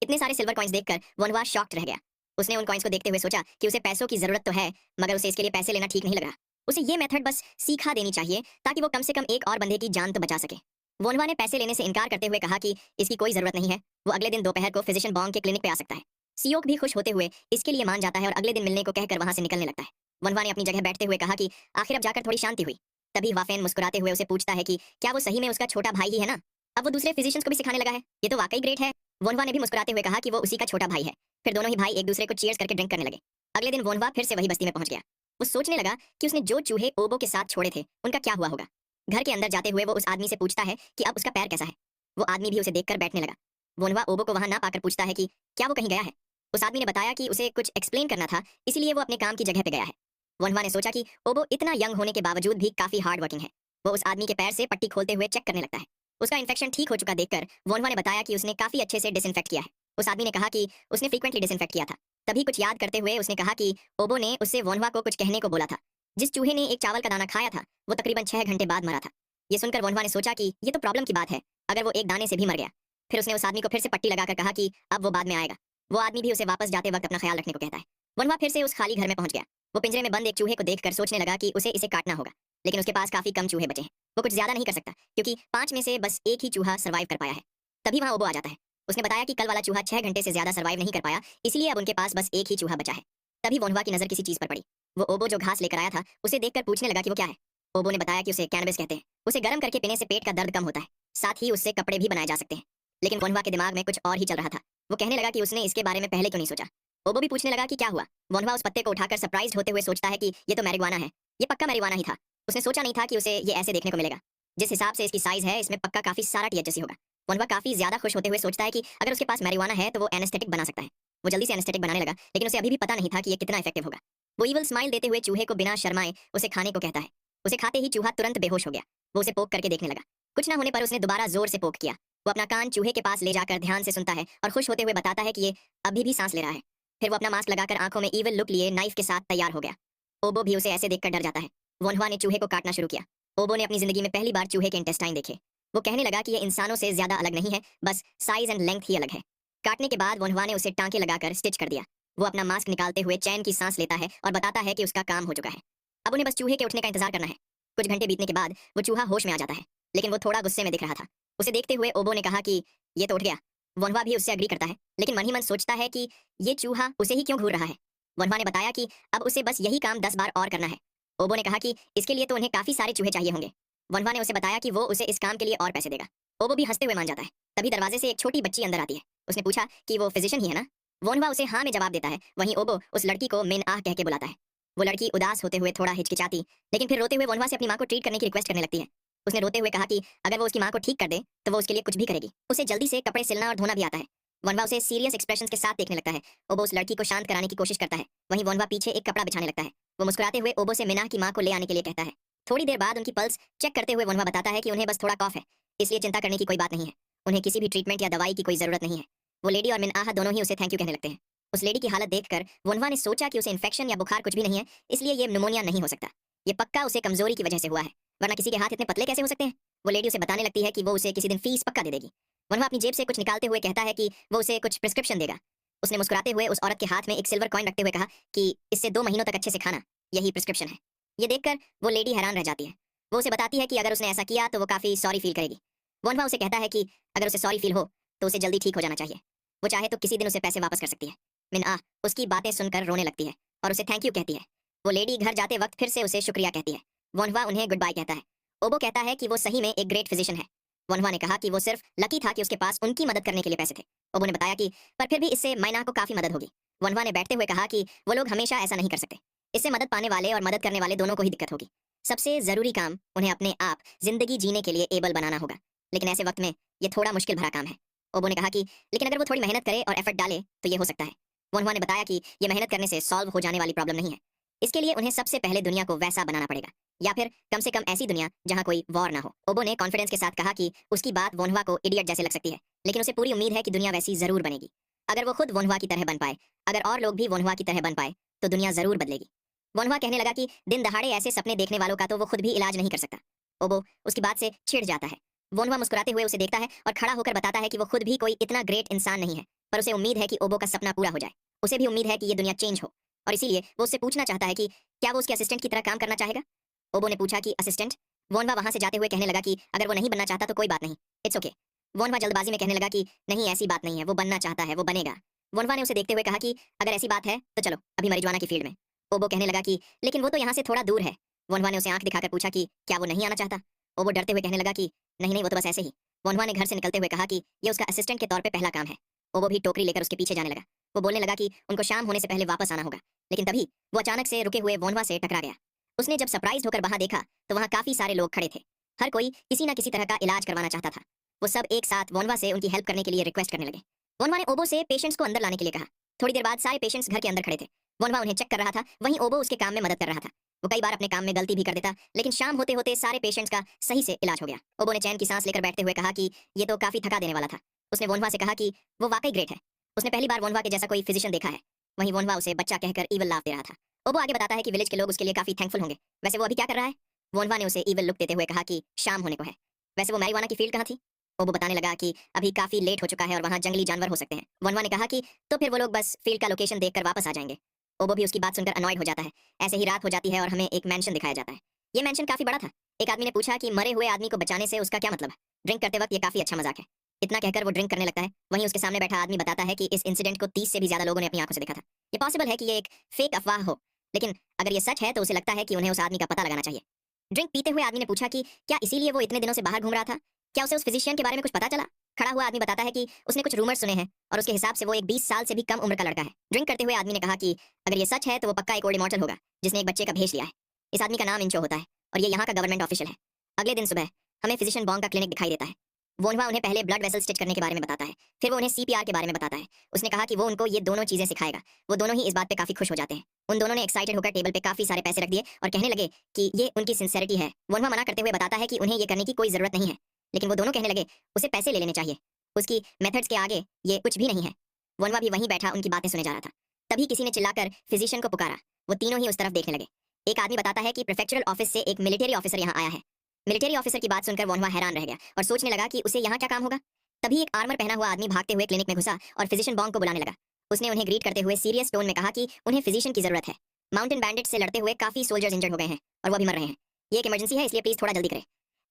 इतने सारे सिल्वर कॉइंस देखकर वोनवा शॉक्ड रह गया। उसने उन कॉइंस को देखते हुए सोचा कि उसे पैसों की जरूरत तो है, मगर उसे इसके लिए पैसे लेना ठीक नहीं लग रहा। उसे ये मेथड बस सिखा देनी चाहिए ताकि वो कम से कम एक और बंदे की जान तो बचा सके। वोनवा ने पैसे लेने से इनकार करते हुए कहा कि इसकी कोई जरूरत नहीं है, वो अगले दिन दोपहर को फिजिशियन बॉन्ग के क्लिनिक पे आ सकता है। सियोक भी खुश होते हुए इसके लिए मान जाता है और अगले दिन मिलने को कहकर वहां से निकलने लगता है। वनवा ने अपनी जगह बैठते हुए कहा कि आखिर अब जाकर थोड़ी शांति हुई। तभी वाफेन मुस्कुराते हुए उसे पूछता है कि क्या वो सही में उसका छोटा भाई ही है ना? अब वो दूसरे फिजिशियंस को भी सिखाने लगा है, ये तो वाकई ग्रेट है। वोनवा ने भी मुस्कुराते हुए कहा कि वो उसी का छोटा भाई है। फिर दोनों ही भाई एक दूसरे को चीयर्स करके ड्रिंक करने लगे। अगले दिन वोनवा फिर से वही बस्ती में पहुंच गया। वो सोचने लगा कि उसने जो चूहे ओबो के साथ छोड़े थे उनका क्या हुआ होगा। घर के अंदर जाते हुए वो उस आदमी से पूछता है कि अब उसका पैर कैसा है। वो आदमी भी उसे देखकर बैठने लगा। वोनवा ओबो को वहां ना पाकर पूछता है कि क्या वो कहीं गया है। उस आदमी ने बताया कि उसे कुछ एक्सप्लेन करना था, इसलिए वो अपने काम की जगह पे गया है। वोनवा ने सोचा कि ओबो इतना यंग होने के बावजूद भी काफी हार्ड वर्किंग है। वो उस आदमी के पैर से पट्टी खोलते हुए चेक करने लगता है। उसका इन्फेक्शन ठीक हो चुका देखकर वोनवा ने बताया कि उसने काफी अच्छे से डिसइंफेक्ट किया है। उस आदमी ने कहा कि उसने फ्रीक्वेंटली डिसइंफेक्ट किया था। तभी कुछ याद करते हुए उसने कहा कि ओबो ने उससे वोनवा को कुछ कहने को बोला था। जिस चूहे ने एक चावल का दाना खाया था वो तकरीबन 6 घंटे बाद मरा था। ये सुनकर वोनवा ने सोचा कि ये तो प्रॉब्लम की बात है, अगर वो एक दाने से भी मर गया। फिर उसने उस आदमी को फिर से पट्टी लगाकर कहा कि अब वो बाद में आएगा। वो आदमी भी उसे वापस जाते वक्त अपना ख्याल रखने को कहता है। वनवा फिर से उस खाली घर में पहुंच गया। वो पिंजरे में बंद एक चूहे को देखकर सोचने लगा कि उसे इसे काटना होगा, लेकिन उसके पास काफी कम चूहे बचे हैं। वो कुछ ज्यादा नहीं कर सकता क्योंकि 5 में से बस एक ही चूहा सर्वाइव कर पाया है। तभी वहां ओबो आ जाता है। उसने बताया कि कल वाला चूहा 6 घंटे से ज्यादा सर्वाइव नहीं कर पाया, इसलिए अब उनके पास बस एक ही चूहा बचा है। तभी वोनवा की नजर किसी चीज पर पड़ी। वो ओबो जो घास लेकर आया था उसे देखकर पूछने लगा कि वो क्या है। ओबो ने बताया कि उसे कैनबिस कहते हैं। उसे गर्म करके पीने से पेट का दर्द कम होता है, साथ ही उससे कपड़े भी बनाए जा सकते हैं। लेकिन वोनवा के दिमाग में कुछ और ही चल रहा था। वो कहने लगा कि उसने इसके बारे में पहले क्यों नहीं सोचा। ओबो भी पूछने लगा कि क्या हुआ। वोनवा उस पत्ते को उठाकर सरप्राइज्ड होते हुए सोचता है कि ये तो मैरिजुआना है। ये पक्का मैरिजुआना ही था। उसने सोचा नहीं था कि उसे ये ऐसे देखने को मिलेगा। जिस हिसाब से इसकी साइज है इसमें पक्का काफी सारा टीएचसी होगा। वोनवा काफी ज्यादा खुश होते हुए सोचता है कि अगर उसके पास मैरिजुआना है तो वो एनेस्थेटिक बना सकता है। वो जल्दी से एनेस्थेटिक बनाने लगा, लेकिन उसे अभी भी पता नहीं था कि ये कितना इफेक्टिव होगा। वो ईवल स्माइल देते हुए चूहे को बिना शर्माए उसे खाने को कहता है। उसे खाते ही चूहा तुरंत बेहोश हो गया। वो उसे पोक करके देखने लगा। कुछ ना होने पर उसने दोबारा जोर से पोक किया। वो अपना कान चूहे के पास ले जाकर ध्यान से सुनता है और खुश होते हुए बताता है कि ये अभी भी सांस ले रहा है। फिर वो अपना मास्क लगाकर आंखों में ईविल लुक लिए नाइफ के साथ तैयार हो गया। ओबो भी उसे ऐसे देखकर डर जाता है। वोनवा ने चूहे को काटना शुरू किया। ओबो ने अपनी जिंदगी में पहली बार चूहे के इंटेस्टाइन देखे। वो कहने लगा कि ये इंसानों से ज्यादा अलग नहीं है, बस साइज एंड लेंथ ही अलग है। काटने के बाद वोनवा ने उसे टांके लगाकर स्टिच कर दिया। वो अपना मास्क निकालते हुए चैन की सांस लेता है और बताता है कि उसका काम हो चुका है। अब उन्हें बस चूहे के उठने का इंतजार करना है। कुछ घंटे बीतने के बाद वो चूहा होश में आ जाता है, लेकिन वो थोड़ा गुस्से में दिख रहा था। उसे देखते हुए ओबो ने कहा कि ये तो उठ गया। वोनवा भी उससे अग्री करता है, लेकिन मन ही मन सोचता है कि ये चूहा उसे ही क्यों घूर रहा है। वोनवा ने बताया कि अब उसे बस यही काम 10 बार और करना है। ओबो ने कहा कि इसके लिए तो उन्हें काफी सारे चूहे चाहिए होंगे। वोनवा ने उसे बताया कि वो उसे इस काम के लिए और पैसे देगा। ओबो भी हंसते हुए मान जाता है। तभी दरवाजे से एक छोटी बच्ची अंदर आती है। उसने पूछा कि वो फिजिशियन ही है ना। वोनवा उसे हाँ में जवाब देता है। वहीं ओबो उस लड़की को मिन आह कह के बुलाता है। वो लड़की उदास होते हुए थोड़ा हिचकिचाती, लेकिन फिर रोते हुए वोनवा से अपनी माँ को ट्रीट करने की रिक्वेस्ट करने लगती है। उसने रोते हुए कहा कि अगर वो उसकी माँ को ठीक कर दे तो वो उसके लिए कुछ भी करेगी। उसे जल्दी से कपड़े सिलना और धोना भी आता है। वोनवा उसे सीरियस एक्सप्रेशंस के साथ देखने लगता है। ओबो उस लड़की को शांत कराने की कोशिश करता है। वहीं वोनवा पीछे एक कपड़ा बिछाने लगता है। वो मुस्कुराते हुए ओबो से मिनाह की माँ को ले आने के लिए कहता है। थोड़ी देर बाद उनकी पल्स चेक करते हुए वोनवा बताता है कि उन्हें बस थोड़ा कॉफ है, इसलिए चिंता करने की कोई बात नहीं है। उन्हें किसी भी ट्रीटमेंट या दवाई की कोई जरूरत नहीं है। वो लेडी और मिनाह दोनों ही उसे थैंक यू कहने लगते हैं। उस लेडी की हालत देखकर वोनवा ने सोचा कि उसे इन्फेक्शन या बुखार कुछ भी नहीं है, इसलिए ये निमोनिया नहीं हो सकता। ये पक्का उसे कमजोरी की वजह से हुआ है, वरना किसी के हाथ इतने पतले कैसे हो सकते हैं। वो लेडी उसे बताने लगती है कि वो उसे किसी दिन फीस पक्का दे देगी। वोनवा अपनी जेब से कुछ निकालते हुए कहता है कि वो उसे कुछ प्रिस्क्रिप्शन देगा। उसने मुस्कुराते हुए उस औरत के हाथ में एक सिल्वर कॉइन रखते हुए कहा कि इससे 2 महीनों तक अच्छे से खाना, यही प्रिस्क्रिप्शन है। ये देखकर वो लेडी हैरान रह जाती है। वो उसे बताती है कि अगर उसने ऐसा किया तो वो काफी सॉरी फील करेगी। वोनवा उसे कहता है कि अगर उसे सॉरी फील हो तो उसे जल्दी ठीक हो जाना चाहिए। वो चाहे तो किसी दिन उसे पैसे वापस कर सकती है। मिन उसकी बातें सुनकर रोने लगती है और उसे थैंक यू कहती है। वो लेडी घर जाते वक्त फिर से उसे शुक्रिया कहती है। वोनवा उन्हें गुड बाय कहता है। ओबो कहता है कि वो सही में एक ग्रेट फिजिशियन है। वोनवा ने कहा कि वो सिर्फ लकी था कि उसके पास उनकी मदद करने के लिए पैसे थे। ओबो ने बताया कि पर फिर भी इससे माइना को काफी मदद होगी। वोनवा ने बैठते हुए कहा कि वो लोग हमेशा ऐसा नहीं कर सकते। इससे मदद पाने वाले और मदद करने वाले दोनों को ही दिक्कत होगी। सबसे जरूरी काम उन्हें अपने आप जिंदगी जीने के लिए एबल बनाना होगा, लेकिन ऐसे वक्त में ये थोड़ा मुश्किल भरा काम है। ओबो ने कहा कि लेकिन अगर वो थोड़ी मेहनत करे और एफर्ट डाले तो ये हो सकता है। वोनवा ने बताया कि ये मेहनत करने से सॉल्व हो जाने वाली प्रॉब्लम नहीं है। इसके लिए उन्हें सबसे पहले दुनिया को वैसा बनाना पड़ेगा या फिर कम से कम ऐसी दुनिया जहां कोई वॉर ना हो। ओबो ने कॉन्फिडेंस के साथ कहा कि उसकी बात वोनवा को इडियट जैसे लग सकती है, लेकिन उसे पूरी उम्मीद है कि दुनिया वैसी जरूर बनेगी। अगर वो खुद वोनवा की तरह बन पाए, अगर और लोग भी वोनवा की तरह बन पाए, तो दुनिया जरूर बदलेगी। वोनवा कहने लगा कि दिन दहाड़े ऐसे सपने देखने वालों का तो वो खुद भी इलाज नहीं कर सकता। ओबो उसकी बात से चिढ़ जाता है। वोनवा मुस्कुराते हुए उसे देखता है और खड़ा होकर बताता है कि वो खुद भी कोई इतना ग्रेट इंसान नहीं है, पर उसे उम्मीद है कि ओबो का सपना पूरा हो जाए। उसे भी उम्मीद है कि ये दुनिया चेंज हो, और इसीलिए वो उससे पूछना चाहता है कि क्या वो उसके असिस्टेंट की तरह काम करना चाहेगा। ओबो ने पूछा कि असिस्टेंट। वोनवा वहां से जाते हुए कहने लगा कि अगर वो नहीं बनना चाहता तो कोई बात नहीं, इट्स ओके। वोनवा जल्दबाजी में कहने लगा कि नहीं, ऐसी बात नहीं है, वो बनना चाहता है, वो बनेगा। वोनवा ने उसे देखते हुए कहा कि अगर ऐसी बात है तो चलो अभी मरिजुआना की फील्ड में। ओबो कहने लगा कि लेकिन वो तो यहाँ से थोड़ा दूर है। वोनवा ने उसे आंख दिखाकर पूछा कि क्या वो नहीं आना चाहता। ओबो डरते हुए कहने लगा कि नहीं नहीं, वो तो बस ऐसे ही। वोनवा ने घर से निकलते हुए कहा कि ये उसका असिस्टेंट के तौर पे पहला काम है। ओबो भी टोकरी लेकर उसके पीछे जाने लगा। वो बोलने लगा कि उनको शाम होने से पहले वापस आना होगा, लेकिन तभी वो अचानक से रुके हुए वोनवा से टकरा गया। उसने जब सरप्राइज होकर वहां देखा तो वहां काफी सारे लोग खड़े थे। हर कोई किसी ना किसी तरह का इलाज करवाना चाहता था। वो सब एक साथ वोनवा से उनकी हेल्प करने के लिए रिक्वेस्ट करने लगे। वोनवा ने ओबो से पेशेंट्स को अंदर लाने के लिए कहा। थोड़ी देर बाद सारे पेशेंट्स घर के अंदर खड़े थे। वोनवा उन्हें चेक कर रहा था, वहीं ओबो उसके काम में मदद कर रहा था। वो कई बार अपने काम में गलती भी कर देता, लेकिन शाम होते होते सारे पेशेंट्स का सही से इलाज हो गया। ओबो ने चैन की सांस लेकर बैठते हुए कहा कि ये तो काफी थका देने वाला था। उसने वोनवा से कहा कि वो वाकई ग्रेट है। उसने पहली बार वोनवा के जैसा कोई फिजिशियन देखा है। वहीं वोनवा उसे बच्चा कहकर ईवल लाफ दे रहा था। ओबो आगे बताता है कि विलेज के लोग उसके लिए काफी थैंकफुल होंगे। वैसे वो अभी क्या कर रहा है? वोनवा ने उसे ईवल लुक देते हुए कहा कि शाम होने को है। वैसे वो मैरिवाना की फील्ड कहाँ थी? ओबो बताने लगा कि अभी काफी लेट हो चुका है और वहाँ जंगली जानवर हो सकते हैं। वोनवा ने कहा कि तो फिर वो लोग बस फील्ड का लोकेशन देखकर वापस आ जाएंगे। ओबो भी उसकी बात सुनकर अनॉयड हो जाता है। ऐसे ही रात हो जाती है और हमें एक मैंशन दिखाया जाता है। ये मैंशन काफी बड़ा था। एक आदमी ने पूछा कि मरे हुए आदमी को बचाने से उसका क्या मतलब है? ड्रिंक करते वक्त ये काफी अच्छा मजाक है। इतना कहकर वो ड्रिंक करने लगता है। वहीं उसके सामने बैठा आदमी बताता है कि इस इंसिडेंट को 30 से भी ज्यादा लोगों ने अपनी आंखों से देखा था। ये पॉसिबल है कि ये एक फेक अफवाह हो, लेकिन अगर ये सच है तो उसे लगता है कि उन्हें उस आदमी का पता लगाना चाहिए। ड्रिंक पीते हुए आदमी ने पूछा कि क्या इसीलिए वो इतने दिनों से बाहर घूम रहा था? क्या उसे उस फिजिशियन के बारे में कुछ पता चला? खड़ा हुआ आदमी बताता है कि उसने कुछ रूमर सुने हैं और उसके हिसाब से वो एक 20 साल से भी कम उम्र का लड़का है। ड्रिंक करते हुए आदमी ने कहा कि अगर ये सच है तो वो पक्का एक ओल्ड इमॉर्टल होगा जिसने एक बच्चे का भेष लिया है। इस आदमी का नाम इंचो होता है और ये यहाँ का गवर्नमेंट ऑफिशियल है। अगले दिन सुबह हमें फिजिशियन बॉन्ग का क्लिनिक दिखाई देता है। वोनवा उन्हें पहले ब्लड वेसल स्टिच करने के बारे में बताता है, फिर वो उन्हें सीपीआर के बारे में बताता है। उसने कहा कि वो उनको ये दोनों चीजें सिखाएगा। वो दोनों ही इस बात पे काफी खुश हो जाते हैं। उन दोनों ने एक्साइटेड होकर टेबल पे काफी सारे पैसे रख दिए और कहने लगे कि ये उनकी सिंसेरिटी है। वोनवा मना करते हुए बताता है कि उन्हें ये करने की कोई जरूरत नहीं है, लेकिन वो दोनों कहने लगे उसे पैसे ले लेने चाहिए। उसकी मेथड्स के आगे ये कुछ भी नहीं है। वोनवा भी वहीं बैठा उनकी बातें सुने जा रहा था। तभी किसी ने चिल्लाकर फिजिशियन को पुकारा। वो तीनों ही उस तरफ देखने लगे। एक आदमी बताता है कि प्रेफेक्चरल ऑफिस से एक मिलिट्री ऑफिसर यहाँ आया है। मिलिट्री ऑफिसर की बात सुनकर वोनवा हैरान रह गया और सोचने लगा कि उसे यहाँ क्या काम होगा। तभी एक आर्मर पहना हुआ आदमी भागते हुए क्लिनिक में घुसा और फिजिशियन बॉन्ग को बुलाने लगा। उसने उन्हें ग्रीट करते हुए सीरियस टोन में कहा कि उन्हें फिजिशियन की जरूरत है। माउंटेन बैंडिट से लड़ते हुए काफी सोल्जर्स इंजर्ड हो गए हैं और वो भी मर रहे हैं। ये एक इमरजेंसी है, इसलिए प्लीज थोड़ा जल्दी करें।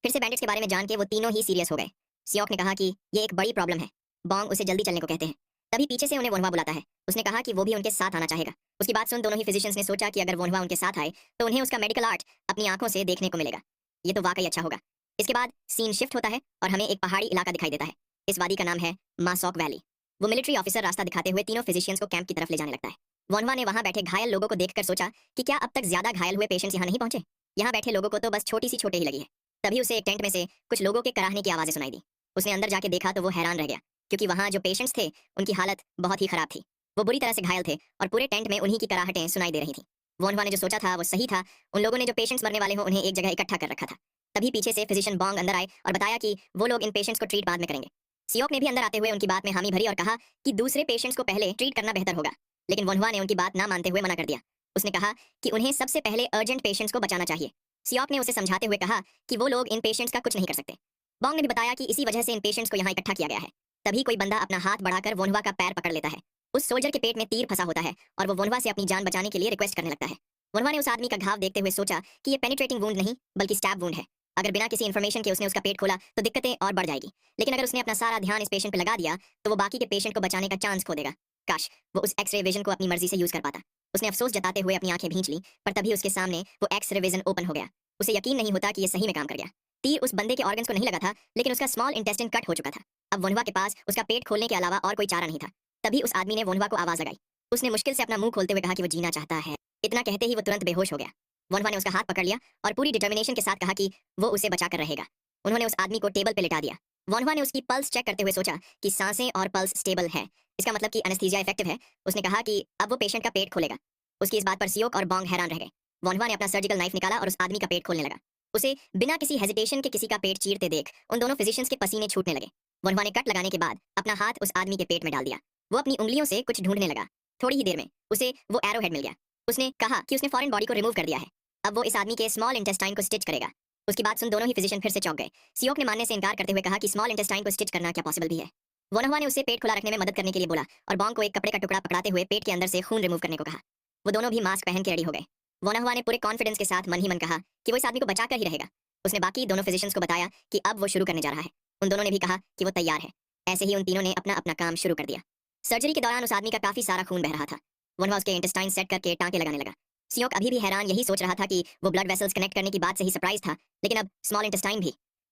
फिर से बैंडिट्स के बारे में जान के वो तीनों ही सीरियस हो गए। सियोक ने कहा कि ये एक बड़ी प्रॉब्लम है, बॉन्ग उसे जल्दी चलने को कहते हैं। तभी पीछे से उन्हें वोनवा बुलाता है। उसने कहा कि वो भी उनके साथ आना चाहेगा। उसकी बात सुन दोनों ही फिजिशियंस ने सोचा कि अगर वोनवा उनके साथ आए तो उन्हें उसका मेडिकल आर्ट अपनी आंखों से देखने को मिलेगा। ये तो वाकई अच्छा होगा। इसके बाद सीन शिफ्ट होता है और हमें एक पहाड़ी इलाका दिखाई देता है। इस वादी का नाम है मासॉक वैली। वो मिलिट्री ऑफिसर रास्ता दिखाते हुए तीनों फिजिशियंस को कैंप की तरफ ले जाने लगता है। वोनवा ने वहां बैठे घायल लोगों को देखकर सोचा कि क्या अब तक ज्यादा घायल हुए पेशेंट्स यहाँ नहीं पहुंचे? यहाँ बैठे लोगों को तो बस छोटी सी चोटें ही लगी है। तभी उसे एक टेंट में से कुछ लोगों के कराहने की आवाजें सुनाई दी। उसने अंदर जाके देखा तो वो हैरान रह गया, क्योंकि वहां जो पेशेंट्स थे उनकी हालत बहुत ही खराब थी। वो बुरी तरह से घायल थे और पूरे टेंट में उन्हीं की कराहटें सुनाई दे रही थी। वोनवा ने जो सोचा था वो सही था। उन लोगों ने जो पेशेंट्स मरने वाले हो उन्हें एक जगह इकट्ठा कर रखा था। तभी पीछे से फिजिशियन बॉन्ग अंदर आए और बताया कि वो लोग इन पेशेंट्स को ट्रीट बाद में करेंगे। सियोक ने भी अंदर आते हुए उनकी बात में हामी भरी और कहा कि दूसरे पेशेंट्स को पहले ट्रीट करना बेहतर होगा, लेकिन वोनवा ने उनकी बात ना मानते हुए मना कर दिया। उसने कहा कि उन्हें सबसे पहले अर्जेंट पेशेंट्स को बचाना चाहिए। सियोक ने उसे समझाते हुए कहा कि वो लोग इन पेशेंट्स का कुछ नहीं कर सकते। बॉन्ग ने भी बताया कि इसी वजह से इन पेशेंट्स को यहाँ इकट्ठा किया गया है। तभी कोई बंदा अपना हाथ बढ़ाकर वोनवा का पैर पकड़ लेता है। उस सोल्जर के पेट में तीर फंसा होता है और वो वोनवा से अपनी जान बचाने के लिए रिक्वेस्ट करने लगता है। वोनवा ने उस आदमी का घाव देखते हुए सोचा कि ये पेनिट्रेटिंग वुंड नहीं बल्कि स्टैब वुंड है। अगर बिना किसी इन्फॉर्मेशन के उसने उसका पेट खोला तो दिक्कतें और बढ़ जाएगी, लेकिन अगर उसने अपना सारा ध्यान इस पेशेंट पे लगा दिया तो वो बाकी के पेशेंट को बचाने का चांस खो देगा। काश वो उस एक्सरे विजन को अपनी मर्जी से यूज कर पाता। उसने अफसोस जताते हुए अपनी आंखें भींच ली, पर तभी उसके सामने वो एक्सरे विजन ओपन हो गया। उसे यकीन नहीं होता कि ये सही में काम कर गया। तीर उस बंदे के ऑर्गन्स को नहीं लगा था, लेकिन उसका स्मॉल इंटेस्टाइन कट हो चुका था। अब वोनवा के पास उसका पेट खोलने के अलावा और कोई चारा नहीं था। तभी उस आदमी ने वोनवा को आवाज लगाई। उसने मुश्किल से अपना मुंह खोलते हुए कहा कि वो जीना चाहता है। इतना कहते ही वो तुरंत बेहोश हो गया। वोनवा ने उसका हाथ पकड़ लिया और पूरी डिटर्मिनेशन के साथ कहा कि वो उसे बचाकर रहेगा। उन्होंने उस आदमी को टेबल पे लिटा दिया। वोनवा ने उसकी पल्स चेक करते हुए सोचा कि सांसें और पल्स स्टेबल है, इसका मतलब कि एनेस्थीसिया इफेक्टिव है। उसने कहा कि अब वो पेशेंट का पेट खोलेगा। उसकी इस बात पर सियोक और बॉन्ग हैरान रह गए। वोनवा ने अपना सर्जिकल नाइफ निकाला और उस आदमी का पेट खोलने लगा। उसे बिना किसी हेजिटेशन के किसी का पेट चीरते देख उन दोनों फिजिशियंस के पसीने छूटने लगे। वोनवा ने कट लगाने के बाद अपना हाथ उस आदमी के पेट में डाल दिया। वो अपनी उंगलियों से कुछ ढूंढने लगा। थोड़ी ही देर में उसे वो एरो हेड मिल गया। उसने कहा कि उसने फॉरेन बॉडी को रिमूव कर दिया है। अब वो इस आदमी के स्मॉल इंटेस्टाइन को स्टिच करेगा। उसकी बात सुन दोनों ही फिजिशियन फिर से चौंक गए। सियोक ने मानने से इनकार करते हुए कहा कि स्मॉल इंटेस्टाइन को स्टिच करना क्या पॉसिबल भी है। वोनवा ने उसे पेट खुला रखने में मदद करने के लिए बोला और बॉन्ग को एक कपड़े का टुकड़ा पकड़ाते हुए पेट के अंदर से खून रिमूव करने को कहा। वो दोनों भी मास्क पहन के रेडी हो गए। वोनवा ने पूरे कॉन्फिडेंस के साथ मन ही मन कहा कि वो इस आदमी को बचाकर ही रहेगा। उसने बाकी दोनों फिजिशियंस को बताया कि अब वो शुरू करने जा रहा है। उन दोनों ने भी कहा कि वो तैयार है। ऐसे ही उन तीनों ने अपना अपना काम शुरू कर दिया। सर्जरी के दौरान उस आदमी का काफी सारा खून बह रहा था। वोनवा उसके इंटेस्टाइन सेट करके टांके लगाने लगा। सियोक अभी भी हैरान यही सोच रहा था कि वो ब्लड वेसल्स कनेक्ट करने की बात से ही सरप्राइज था, लेकिन अब स्मॉल इंटेस्टाइन भी।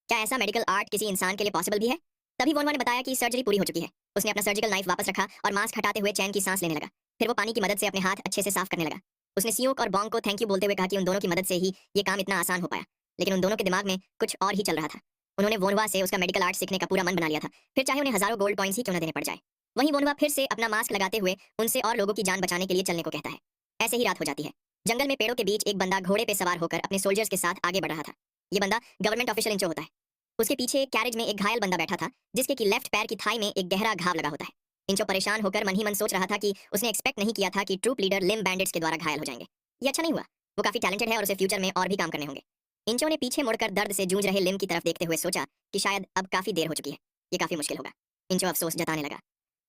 क्या ऐसा मेडिकल आर्ट किसी इंसान के लिए पॉसिबल भी है? तभी वोनवा ने बताया कि सर्जरी पूरी हो चुकी है। उसने अपना सर्जिकल नाइफ वापस रखा और मास्क हटाते हुए चैन की सांस लेने लगा। फिर वो पानी की मदद से अपने हाथ अच्छे से साफ करने लगा। उसने सियोक और बॉन्ग को थैंक यू बोलते हुए कहा कि उन दोनों की मदद से ही ये काम इतना आसान हो पाया, लेकिन उन दोनों के दिमाग में कुछ और ही चल रहा था। उन्होंने वोनवा से उसका मेडिकल आर्ट सीखने का पूरा मन बना लिया था, फिर चाहे उन्हें हजारों गोल्ड कॉइंस ही क्यों न देने पड़ जाए। वहीं वोनवा फिर से अपना मास्क लगाते हुए उनसे और लोगों की जान बचाने के लिए चलने को कहता है। ऐसे ही रात हो जाती है। जंगल में पेड़ों के बीच एक बंदा घोड़े पे सवार होकर अपने सोल्जर्स के साथ आगे बढ़ रहा था। ये बंदा गवर्नमेंट ऑफिशियल इंचो होता है। उसके पीछे कैरेज में एक घायल बंदा बैठा था, जिसके की लेफ्ट पैर की थाई में एक गहरा घाव लगा होता है। इंचो परेशान होकर मन ही मन सोच रहा था कि उसने एक्सपेक्ट नहीं किया था कि ट्रूप लीडर लिम बैंडिट्स के द्वारा घायल हो जाएंगे। ये अच्छा नहीं हुआ। वो काफी टैलेंटेड है और उसे फ्यूचर में और भी काम करने होंगे। इंचो ने पीछे मुड़कर दर्द से जूझ रहे लिम की तरफ देखते हुए सोचा कि शायद अब काफी देर हो चुकी है, ये काफी मुश्किल होगा। इंचो अफसोस जताने लगा।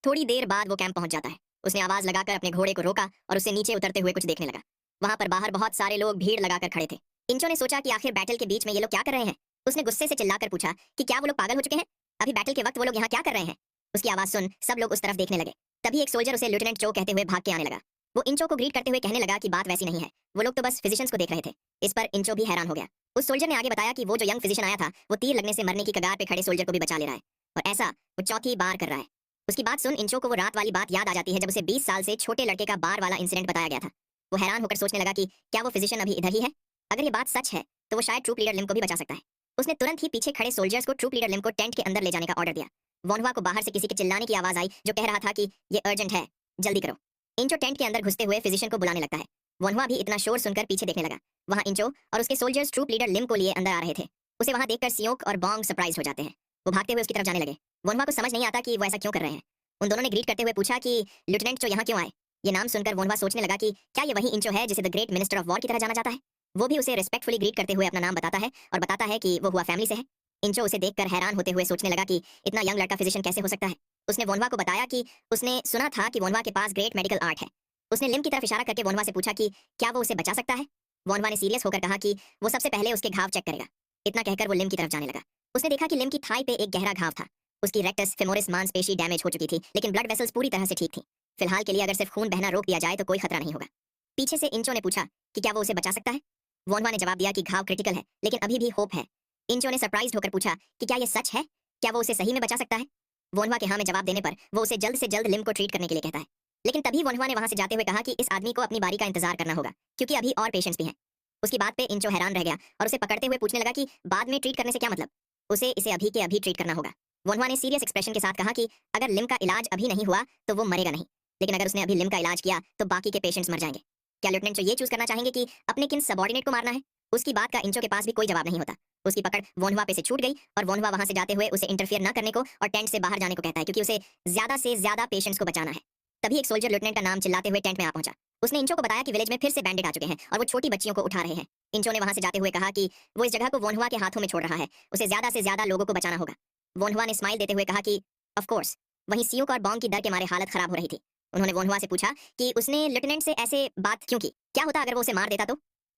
थोड़ी देर बाद वो कैंप पहुंच जाता है। उसने आवाज लगाकर अपने घोड़े को रोका और उसे नीचे उतरते हुए कुछ देखने लगा। वहां पर बाहर बहुत सारे लोग भीड़ लगाकर खड़े थे। इंचो ने सोचा कि आखिर बैटल के बीच में ये लोग क्या कर रहे हैं। उसने गुस्से से चिल्लाकर पूछा कि क्या वो लोग पागल हो चुके हैं? अभी बैटल के वक्त वो लोग यहाँ क्या कर रहे हैं? उसकी आवाज सुन सब लोग उस तरफ देखने लगे। तभी एक सोल्जर उसे लेफ्टिनेंट चो कहते हुए भाग के आने लगा। वो इंचो को ग्रीट करते हुए कहने लगा कि बात वैसी नहीं है, वो लोग तो बस फिजिशियंस को देख रहे थे। इस पर इंचो भी हैरान हो गया। उस सोल्जर ने आगे बताया कि वो जो यंग फिजिशियन आया था वो तीर लगने से मरने की कगार पे खड़े सोल्जर को भी बचा ले रहा है, और ऐसा वो चौथी बार कर रहा है। उसकी बात सुन इंचो को वो रात वाली बात याद आ जाती है जब उसे 20 साल से छोटे लड़के का बार वाला इंसिडेंट बताया गया था। वो हैरान होकर सोचने लगा कि क्या वो फिजिशियन अभी इधर ही है? अगर ये बात सच है तो वो शायद ट्रूप लीडर लिम को भी बचा सकता है। उसने तुरंत ही पीछे खड़े सोल्जर्स को ट्रूप लीडर लिम को टेंट के अंदर ले जाने का ऑर्डर दिया। वोनवा को बाहर से किसी के चिल्लाने की आवाज आई जो कह रहा था कि ये अर्जेंट है, जल्दी करो। इंचो टेंट के अंदर घुसते हुए फिजिशियन को बुलाने लगता है। वोनवा भी इतना शोर सुनकर पीछे देखने लगा। वहां इंचो और उसके सोल्जर्स ट्रूप लीडर लिम को लिए अंदर आ रहे थे। उसे वहां देखकर सियोक और बॉन्ग सरप्राइज हो जाते हैं। वो भागते हुए उसकी तरफ जाने लगे। वोनवा को समझ नहीं आता कि वो ऐसा क्यों कर रहे हैं। उन दोनों ने ग्रीट करते हुए पूछा कि लेफ्टिनेंट चो यहाँ क्यों आए? ये नाम सुनकर वोनवा सोचने लगा कि क्या ये वही इंचो है जिसे the great minister of war की तरह जाना जाता है। वो भी उसे रिस्पेक्टफुली ग्रीट करते हुए अपना नाम बताता है और बताता है कि वो हुआ फैमिली से है। इंचो उसे देखकर हैरान होते हुए सोचने लगा कि इतना यंग लड़का फिजिशियन कैसे हो सकता है। उसने वोनवा को बताया कि उसने सुना था कि वोनवा के पास ग्रेट मेडिकल आर्ट है। उसने लिम की तरफ इशारा करके वोनवा से पूछा कि क्या वो उसे बचा सकता है। वोनवा ने सीरियस होकर कहा कि वो सबसे पहले उसके घाव चेक करेगा। इतना कहकर वो लिम की तरफ जाने लगा। उसने देखा कि लिम की थाई पे एक गहरा घाव था। उसकी रेक्टस फेमोरिस मांसपेशी डैमेज हो चुकी थी, लेकिन ब्लड वेसल्स पूरी तरह से ठीक थी। फिलहाल के लिए अगर सिर्फ खून बहना रोक दिया जाए तो कोई खतरा नहीं होगा। पीछे से इंचो ने पूछा कि क्या वो उसे बचा सकता है। वोनवा ने जवाब दिया कि घाव क्रिटिकल है, लेकिन अभी भी होप है। इंचो ने सरप्राइज होकर पूछा कि क्या ये सच है, क्या वो उसे सही में बचा सकता है। वोनवा के हाँ में जवाब देने पर वो उसे जल्द से जल्द लिम को ट्रीट करने के लिए कहता है। लेकिन तभी वोनवा ने वहां से जाते हुए कहा कि इस आदमी को अपनी बारी का इंतजार करना होगा, क्योंकि अभी और पेशेंट्स भी हैं। उसकी बात पे इंचो हैरान रह गया और उसे पकड़ते हुए पूछने लगा कि बाद में ट्रीट करने से क्या मतलब। उसे इसे अभी के अभी ट्रीट करना होगा। वोनवा ने सीरियस एक्सप्रेशन के साथ कहा कि अगर लिम का इलाज अभी नहीं हुआ तो वो मरेगा नहीं, लेकिन अगर उसने अभी लिम का इलाज किया तो बाकी के पेशेंट्स मर जाएंगे। क्या लेफ्टिनेंट चो ये चूज करना चाहेंगे कि अपने किन सबऑर्डिनेट को मारना है? उसकी बात का इंचो के पास भी कोई जवाब नहीं होता। उसकी पकड़ वोनवा पे से छूट गई और वोनवा वहां से जाते हुए उसे इंटरफियर न करने को और टेंट से बाहर जाने को कहता है, क्योंकि उसे ज्यादा से ज्यादा पेशेंट्स को बचाना है। तभी एक सोल्जर लेफ्टिनेंट का नाम चिल्लाते हुए टेंट में आ पहुंचा। उसने इंचो को बताया कि विलेज में फिर से बैंडिट आ चुके हैं और वो छोटी बच्चियों को उठा रहे हैं। इंचो ने वहां से जाते हुए कहा कि वो इस जगह को वोनवा के हाथों में छोड़ रहा है, उसे ज्यादा से ज्यादा लोगों को बचाना होगा। वोनवा ने स्माइल देते हुए कहा कि ऑफ कोर्स। वहीं सियोक और बॉन्ग की डर के मारे हालत खराब हो रही थी। उन्होंने वोनवा से पूछा कि उसने लेफ्टिनेंट से ऐसे बात क्यों की, क्या होता अगर वो उसे मार देता तो।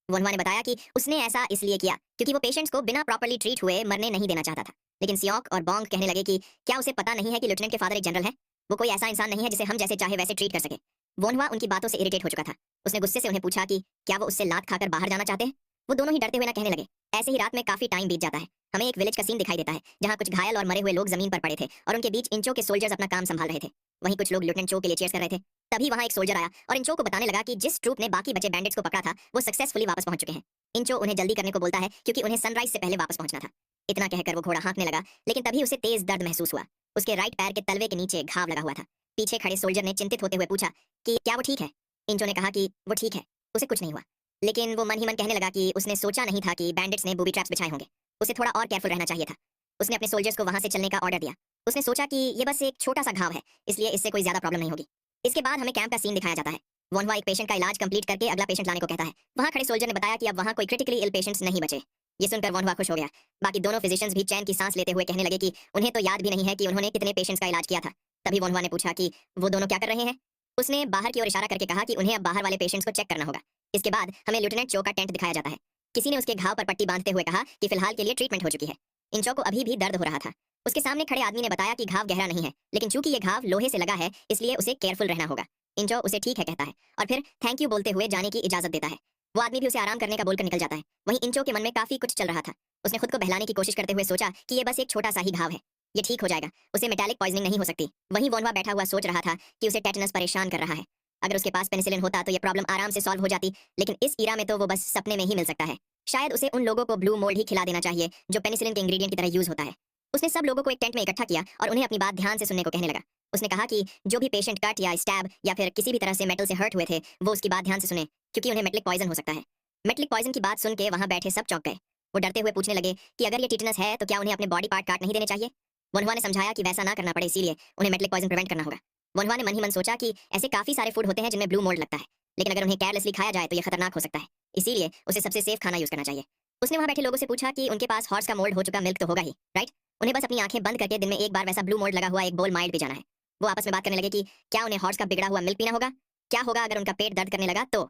वोनवा ने बताया कि उसने ऐसा इसलिए किया क्योंकि वो पेशेंट्स को बिना प्रॉपर्ली ट्रीट हुए मरने नहीं देना चाहता था। लेकिन सियोक और बॉन्ग कहने लगे कि क्या उसे पता नहीं है कि लेफ्टिनेंट के फादर एक जनरल है, वो कोई ऐसा इंसान नहीं है जिसे हम जैसे चाहे वैसे ट्रीट कर सके। वोनवा उनकी बातों से इरिटेट हो चुका था। उसने गुस्से से उन्हें पूछा कि क्या वो उससे लात खाकर बाहर जाना चाहते हैं। वो दोनों ही डरते हुए ना कहने लगे। ऐसे ही रात में काफी टाइम बीत जाता है। हमें एक विलेज का सीन दिखाई देता है जहाँ कुछ घायल और मरे हुए लोग जमीन पर पड़े थे और उनके बीच इंचो के सोल्जर्स अपना काम संभाल रहे थे। वहीं कुछ लोग लेफ्टिनेंट चो के लिए चीयर्स कर रहे थे। तभी वहां एक सोल्जर आया और इंचो को बताने लगा कि जिस ट्रूप ने बाकी बचे बैंडिट्स को पकड़ा था वो सक्सेसफुली वापस पहुंच चुके हैं। इंचो उन्हें जल्दी करने को बोलता है क्योंकि उन्हें सनराइज से पहले वापस पहुंचना था। इतना कहकर वो घोड़ा हाँकने लगा, लेकिन तभी उसे तेज दर्द महसूस हुआ। उसके राइट पैर के तलवे के नीचे घाव लगा हुआ था। पीछे खड़े सोल्जर ने चिंतित होते हुए पूछा कि क्या वो ठीक है। इंचो ने कहा कि वो ठीक है, उसे कुछ नहीं हुआ। लेकिन वो मन ही मन कहने लगा कि उसने सोचा नहीं था कि बैंडिट्स ने बूबी ट्रैप्स बिछाए होंगे। उसे थोड़ा और केयरफुल रहना चाहिए था। उसने अपने सोल्जर्स को वहां से चलने का ऑर्डर दिया। उसने सोचा कि ये बस एक छोटा सा घाव है, इसलिए इससे कोई ज्यादा प्रॉब्लम नहीं होगी। इसके बाद हमें कैंप का सीन दिखाया जाता है। वोनवा एक पेशेंट का इलाज कंप्लीट करके अगला पेशेंट लाने को कहता है। वहां खड़े सोल्जर ने बताया कि अब वहां कोई क्रिटिकली इल पेशेंट्स नहीं बचे। ये सुनकर वोनवा खुश हो गया। बाकी दोनों फिजिशियंस भी चैन की सांस लेते हुए कहने लगे कि उन्हें तो याद भी नहीं है कि उन्होंने कितने पेशेंट्स का इलाज किया था। तभी वोनवा ने पूछा कि वो दोनों क्या कर रहे हैं। उसने बाहर की ओर इशारा करके कहा कि उन्हें अब बाहर वाले पेशेंट्स को चेक करना होगा। इसके बाद हमें लेफ्टिनेंट चो का टेंट दिखाया जाता है। किसी ने उसके घाव पर पट्टी बांधते हुए कहा कि फिलहाल के लिए ट्रीटमेंट हो चुकी है। इंचो को अभी भी दर्द हो रहा था। उसके सामने खड़े आदमी ने बताया कि घाव गहरा नहीं है, लेकिन चूंकि ये घाव लोहे से लगा है इसलिए उसे केयरफुल रहना होगा। इंचो उसे ठीक है कहता है और फिर थैंक यू बोलते हुए जाने की इजाजत देता है। वो आदमी भी उसे आराम करने का बोलकर निकल जाता है। वहीं इंचो के मन में काफी कुछ चल रहा था। उसने खुद को बहलाने की कोशिश करते हुए सोचा कि ये बस एक छोटा सा ही घाव है, ये ठीक हो जाएगा, उसे मेटालिक पॉइजनिंग नहीं हो सकती। वहीं वोनवा बैठा हुआ सोच रहा था कि उसे टेटनस परेशान कर रहा है। अगर उसके पास पेनिसिलिन होता तो ये प्रॉब्लम आराम से सॉल्व हो जाती, लेकिन इस ईरा में तो वो बस सपने में ही मिल सकता है। शायद उसे उन लोगों को ब्लू मोल्ड ही खिला देना चाहिए जो पेनिसिलिन के इंग्रेडिएंट की तरह यूज होता है। उसने सब लोगों को एक टेंट में इकट्ठा किया और उन्हें अपनी बात ध्यान से सुनने को कहने लगा। उसने कहा कि जो भी पेशेंट कट या स्टैब या फिर किसी भी तरह से मेटल से हर्ट हुए थे वो उसकी बात ध्यान से सुने, क्योंकि उन्हें मेटलिक पॉइजन हो सकता है। मेटलिक पॉइजन की बात सुन के वहां बैठे सब चौंक गए। वो डरते हुए पूछने लगे कि अगर ये टिटनस है तो क्या उन्हें अपने बॉडी पार्ट काट नहीं देने चाहिए। वनवा ने समझाया कि वैसा ना करना पड़े, इसीलिए उन्हें मेटलिक पॉइजन प्रिवेंट करना होगा। वनवा ने मन ही मन सोचा कि ऐसे काफी सारे फूड होते हैं जिनमें ब्लू मोल्ड लगता है, लेकिन अगर उन्हें केयरलेसली खाया जाए तो ये खतरनाक हो सकता है, इसीलिए उसे सबसे सेफ खाना यूज करना चाहिए। उसने वहां बैठे लोगों से पूछा कि उनके पास हॉर्स का मोल्ड हो चुका मिल्क तो होगा ही, राइट। उन्हें बस अपनी आंखें बंद करके दिन में एक बार वैसा ब्लू मोल्ड लगा हुआ एक बोल माइल्ड पी जाना है। वो आपस में बात करने लगे कि क्या उन्हें हॉर्स का बिगड़ा हुआ मिल्क पीना होगा, क्या होगा अगर उनका पेट दर्द करने लगा तो।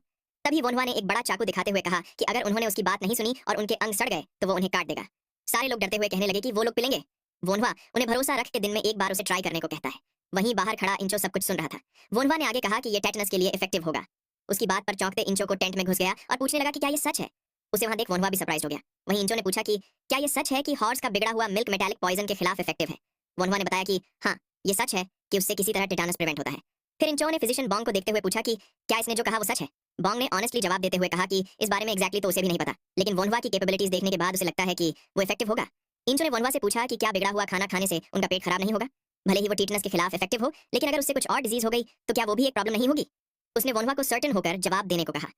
तभी वोनवा ने एक बड़ा चाकू दिखाते हुए कहा कि अगर उन्होंने उसकी बात नहीं सुनी और उनके अंग सड़ गए तो वो उन्हें काट देगा। सारे लोग डरते हुए कहने लगे कि वो लोग पिलेंगे। वोनवा उन्हें भरोसा रख के दिन में एक बार उसे ट्राई करने को कहता है। वहीं बाहर खड़ा इंचो सब कुछ सुन रहा था। वोनवा ने आगे कहा कि ये टेटनस के लिए इफेक्टिव होगा। उसकी बात पर चौंकते इंचो को टेंट में घुस गया और पूछने लगा कि क्या ये सच है। उसे वहां देख वोनवा भी सरप्राइज हो गया। वहीं इंचो ने पूछा कि क्या ये सच है कि हॉर्स का बिगड़ा हुआ मिल्क मेटालिक पॉइजन के खिलाफ इफेक्टिव है। वोनवा ने बताया कि हाँ, ये सच है कि उससे किसी तरह टेटानस प्रिवेंट होता है। फिर इंचो ने फिजिशियन बॉन्ग को देखते हुए पूछा कि क्या इसने जो कहा वो सच है। बॉन्ग ने ऑनेस्टली जवाब देते हुए कहा कि इस बारे में एग्जैक्टली तो उसे भी नहीं पता, लेकिन वोनवा की कैपेबिलिटीज देखने के बाद उसे लगता है कि वो इफेक्टिव होगा। इंचो ने वोनवा से पूछा कि क्या बिगड़ा हुआ खाना खाने से उनका पेट खराब नहीं होगा। भले ही वो टीटनस के खिलाफ इफेक्टिव हो, लेकिन अगर उससे कुछ और डिजीज हो गई तो क्या वो भी एक प्रॉब्लम नहीं होगी। उसने वोनवा को सर्टेन होकर जवाब देने को कहा।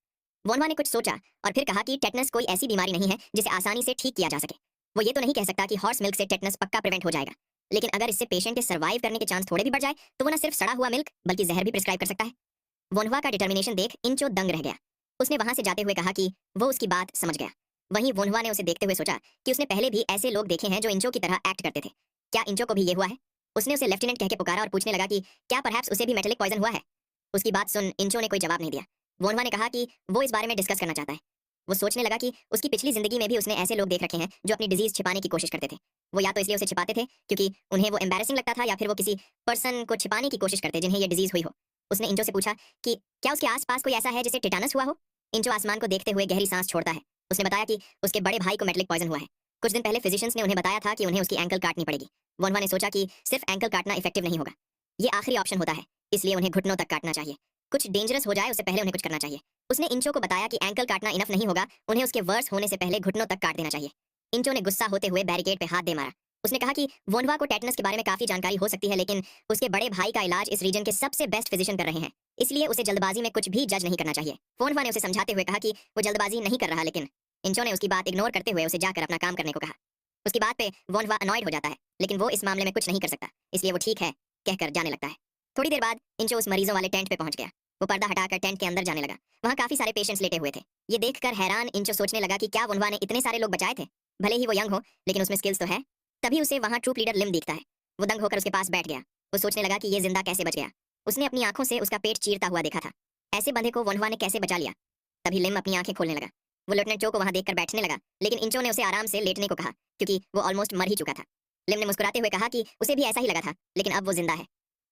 वोनवा ने कुछ सोचा और फिर कहा कि टेटनस कोई ऐसी बीमारी नहीं है जिसे आसानी से ठीक किया जा सके। वो ये तो नहीं कह सकता कि हॉर्स मिल्क से टेटनस पक्का प्रिवेंट हो जाएगा, लेकिन अगर इससे पेशेंट के सर्वाइव करने के चांस थोड़े भी बढ़ जाए तो वो न सिर्फ सड़ा हुआ मिल्क बल्कि जहर भी प्रिस्क्राइब कर सकता है। वोनवा का डिटर्मिनेशन देख इंचो दंग रह गया। उसने वहां से जाते हुए कहा कि वो उसकी बात समझ गया। वहीं वोनवा ने उसे देखते हुए सोचा कि उसने पहले भी ऐसे लोग देखे हैं जो इंचो की तरह एक्ट करते थे। क्या इंचो को भी ये हुआ है। उसने उसे लेफ्टिनेंट कह के पुकारा और पूछने लगा कि क्या परहैप्स उसे भी मेटालिक पॉइजन हुआ है। उसकी बात सुन इंचो ने कोई जवाब नहीं दिया। वोनवा ने कहा कि वो इस बारे में डिस्कस करना चाहता है। वो सोचने लगा कि उसकी पिछली जिंदगी में भी उसने ऐसे लोग देख रखे हैं जो अपनी डिजीज छिपाने की कोशिश करते थे। वो या तो इसलिए उसे छिपाते थे क्योंकि उन्हें वो एम्बैरेसिंग लगता था, या फिर वो किसी पर्सन को छिपाने की कोशिश करते जिन्हें ये डिजीज हुई हो। उसने इंचो से पूछा कि क्या उसके आसपास कोई ऐसा है जिसे टेटानस हुआ हो। इंचो आसमान को देखते हुए गहरी सांस छोड़ता है। उसने बताया कि उसके बड़े भाई को मेटलिक पॉइजन हुआ है। कुछ दिन पहले फिजिशियंस ने उन्हें बताया था कि उन्हें उसकी एंकल काटनी पड़ेगी। वोनवा ने सोचा कि सिर्फ एंकल काटना इफेक्टिव नहीं होगा, ये आखिरी ऑप्शन होता है, इसलिए उन्हें घुटनों तक काटना चाहिए। कुछ डेंजरस हो जाए उससे पहले उन्हें कुछ करना चाहिए। उसने इंचो को बताया कि एंकल काटना इनफ नहीं होगा, उन्हें उसके वर्स होने से पहले घुटनों तक काट देना चाहिए। इंचो ने गुस्सा होते हुए बैरिकेड पे हाथ दे मारा। उसने कहा कि वोनवा को टेटनस के बारे में काफी जानकारी हो सकती है, लेकिन उसके बड़े भाई का इलाज इस रीजन के सबसे बेस्ट फिजिशियन कर रहे हैं, इसलिए उसे जल्दबाजी में कुछ भी जज नहीं करना चाहिए। वोनवा ने उसे समझाते हुए कहा कि वो जल्दबाजी नहीं कर रहा, लेकिन इंचो ने उसकी बात इग्नोर करते हुए उसे जाकर अपना काम करने को कहा। उसकी बात पे वोनवा अनॉयड हो जाता है, लेकिन वो इस मामले में कुछ नहीं कर सकता, इसलिए वो ठीक है कहकर जाने लगता है। थोड़ी देर बाद इंचो उस मरीजों वाले टेंट पे पहुंच गया। वो पर्दा हटाकर टेंट के अंदर जाने लगा। वहां काफी सारे पेशेंट्स लेटे हुए थे। ये देखकर हैरान इंचो सोचने लगा कि क्या वोनवा ने इतने सारे लोग बचाए थे। भले ही वो यंग हो, लेकिन उसमें स्किल्स तो है। तभी उसे वहां ट्रूप लीडर लिम दिखता है। वो दंग होकर उसके पास बैठ गया। वो सोचने लगा कि ये जिंदा कैसे बच गया। उसने अपनी आंखों से उसका पेट चीरता हुआ देखा था। ऐसे बंदे को वोनवा ने कैसे बचा लिया। तभी लिम अपनी आंखें खोलने लगा। वो लेफ्टिनेंट चो को वहां देखकर बैठने लगा, लेकिन इंचो ने उसे आराम से लेटने को कहा क्योंकि वो ऑलमोस्ट मर ही चुका था। लिम ने मुस्कुराते हुए कहा कि उसे भी ऐसा ही लगा था, लेकिन अब वो जिंदा है।